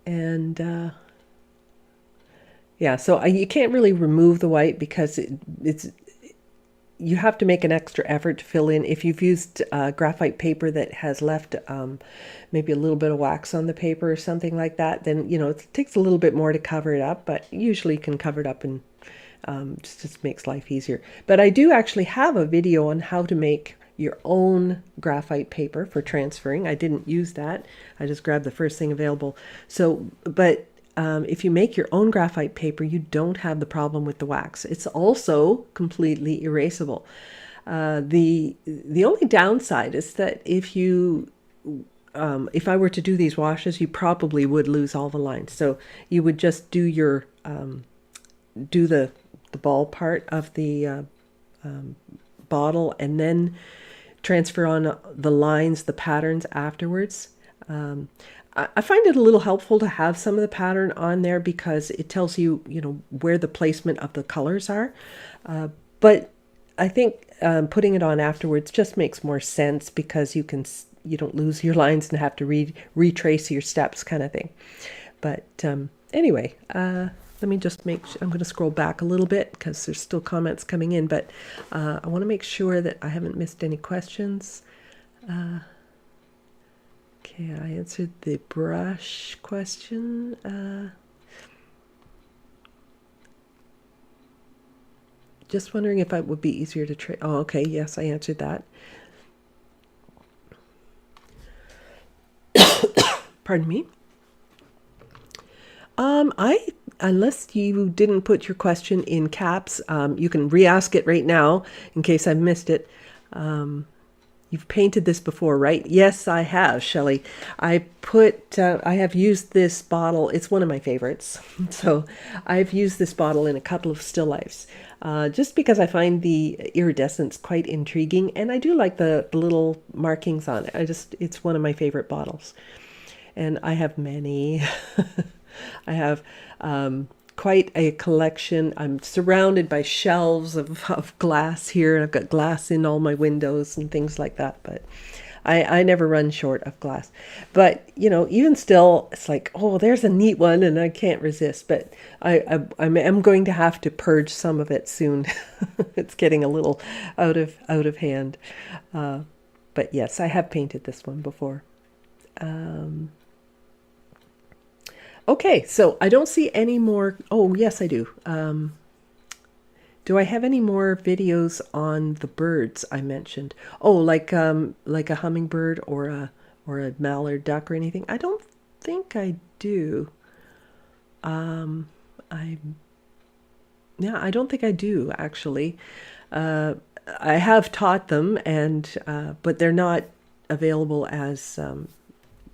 Speaker 1: and yeah, so you can't really remove the white because it's you have to make an extra effort to fill in. If you've used graphite paper that has left maybe a little bit of wax on the paper or something like that, then it takes a little bit more to cover it up, but usually you can cover it up, and just makes life easier. But I do actually have a video on how to make your own graphite paper for transferring. I didn't use that. I just grabbed the first thing available. So, but if you make your own graphite paper, you don't have the problem with the wax. It's also completely erasable. The only downside is that if I were to do these washes, you probably would lose all the lines. So you would just do your do the ball part of the bottle, and then transfer on the lines, the patterns afterwards. I find it a little helpful to have some of the pattern on there because it tells you, where the placement of the colors are. But I think putting it on afterwards just makes more sense because you don't lose your lines and have to retrace your steps, kind of thing. But anyway, let me just I'm going to scroll back a little bit because there's still comments coming in, but I want to make sure that I haven't missed any questions. Okay, I answered the brush question. Just wondering if it would be easier to trade. Oh, okay, yes, I answered that. Pardon me. Unless you didn't put your question in caps, you can re-ask it right now in case I missed it. You've painted this before, right? Yes, I have, Shelley. I have used this bottle. It's one of my favorites. So I've used this bottle in a couple of still lifes, just because I find the iridescence quite intriguing, and I do like the little markings on it. It's one of my favorite bottles. And I have many. I have quite a collection. I'm surrounded by shelves of glass here, and I've got glass in all my windows and things like that. But I never run short of glass. But, even still, it's like, oh, there's a neat one, and I can't resist. But I'm going to have to purge some of it soon. It's getting a little out of hand. But yes, I have painted this one before. Okay, so I don't see any more. Oh, yes, I do. Do I have any more videos on the birds I mentioned? Oh, like a hummingbird or a mallard duck or anything? I don't think I do. I don't think I do actually. I have taught them, but they're not available as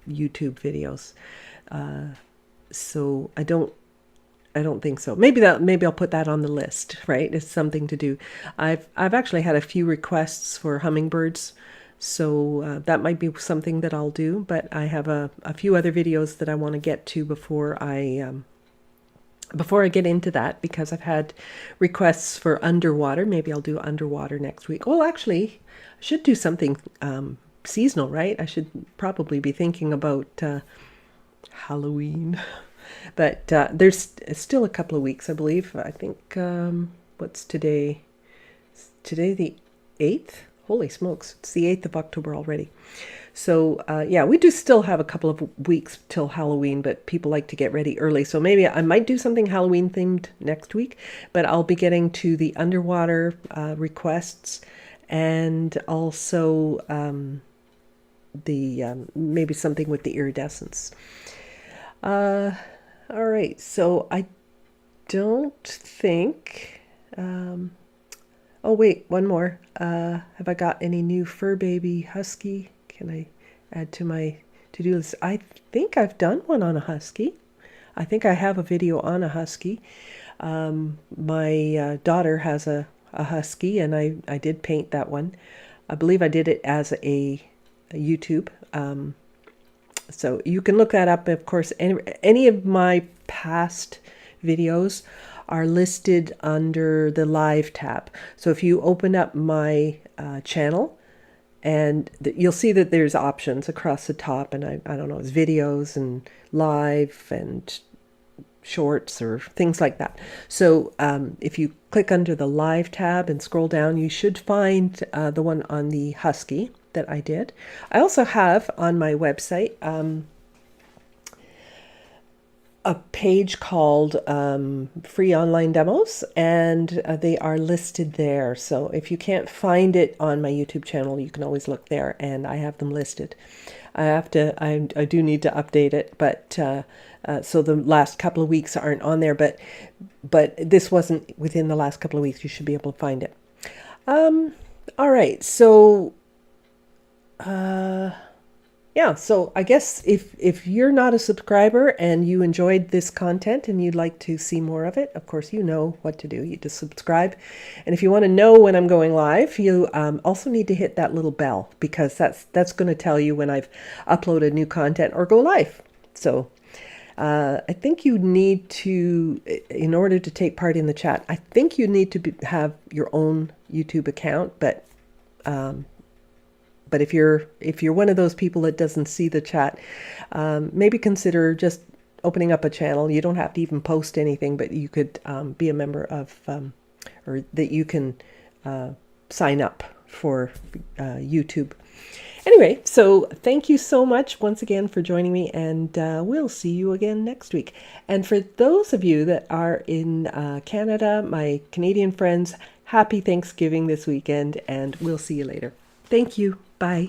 Speaker 1: YouTube videos. So I don't think so. Maybe I'll put that on the list, right? It's something to do. I've actually had a few requests for hummingbirds, so that might be something that I'll do. But I have a few other videos that I want to get to before I get into that, because I've had requests for underwater. Maybe I'll do underwater next week. Well, actually, I should do something seasonal, right? I should probably be thinking about Halloween. But there's still a couple of weeks, I believe. I think, what's today? Today the 8th? Holy smokes, it's the 8th of October already. So, yeah, we do still have a couple of weeks till Halloween, but people like to get ready early. So maybe I might do something Halloween themed next week, but I'll be getting to the underwater requests, and also maybe something with the iridescence. All right, so I don't think, oh wait, one more. Have I got any new fur baby husky? Can I add to my to-do list? I think I've done one on a husky. I think I have a video on a husky. My daughter has a a husky, and I did paint that one. I believe I did it as a YouTube. So you can look that up. Of course, any of my past videos are listed under the live tab. So if you open up my channel, and you'll see that there's options across the top, and I don't know, it's videos and live and shorts or things like that. So if you click under the live tab and scroll down, you should find the one on the husky that I did. I also have on my website a page called free online demos, and they are listed there. So if you can't find it on my YouTube channel, you can always look there, and I have them listed. I do need to update it, but so the last couple of weeks aren't on there, but this wasn't within the last couple of weeks. You should be able to find it. All right, so yeah, so I guess if you're not a subscriber and you enjoyed this content and you'd like to see more of it, of course, you know what to do. You just subscribe. And if you want to know when I'm going live, you also need to hit that little bell, because that's going to tell you when I've uploaded new content or go live. So I think you need to, in order to take part in the chat, I think you need to have your own YouTube account, but if you're one of those people that doesn't see the chat, maybe consider just opening up a channel. You don't have to even post anything, but you could be a member of, or that you can sign up for YouTube. Anyway, so thank you so much once again for joining me, and we'll see you again next week. And for those of you that are in Canada, my Canadian friends, happy Thanksgiving this weekend, and we'll see you later. Thank you. Bye.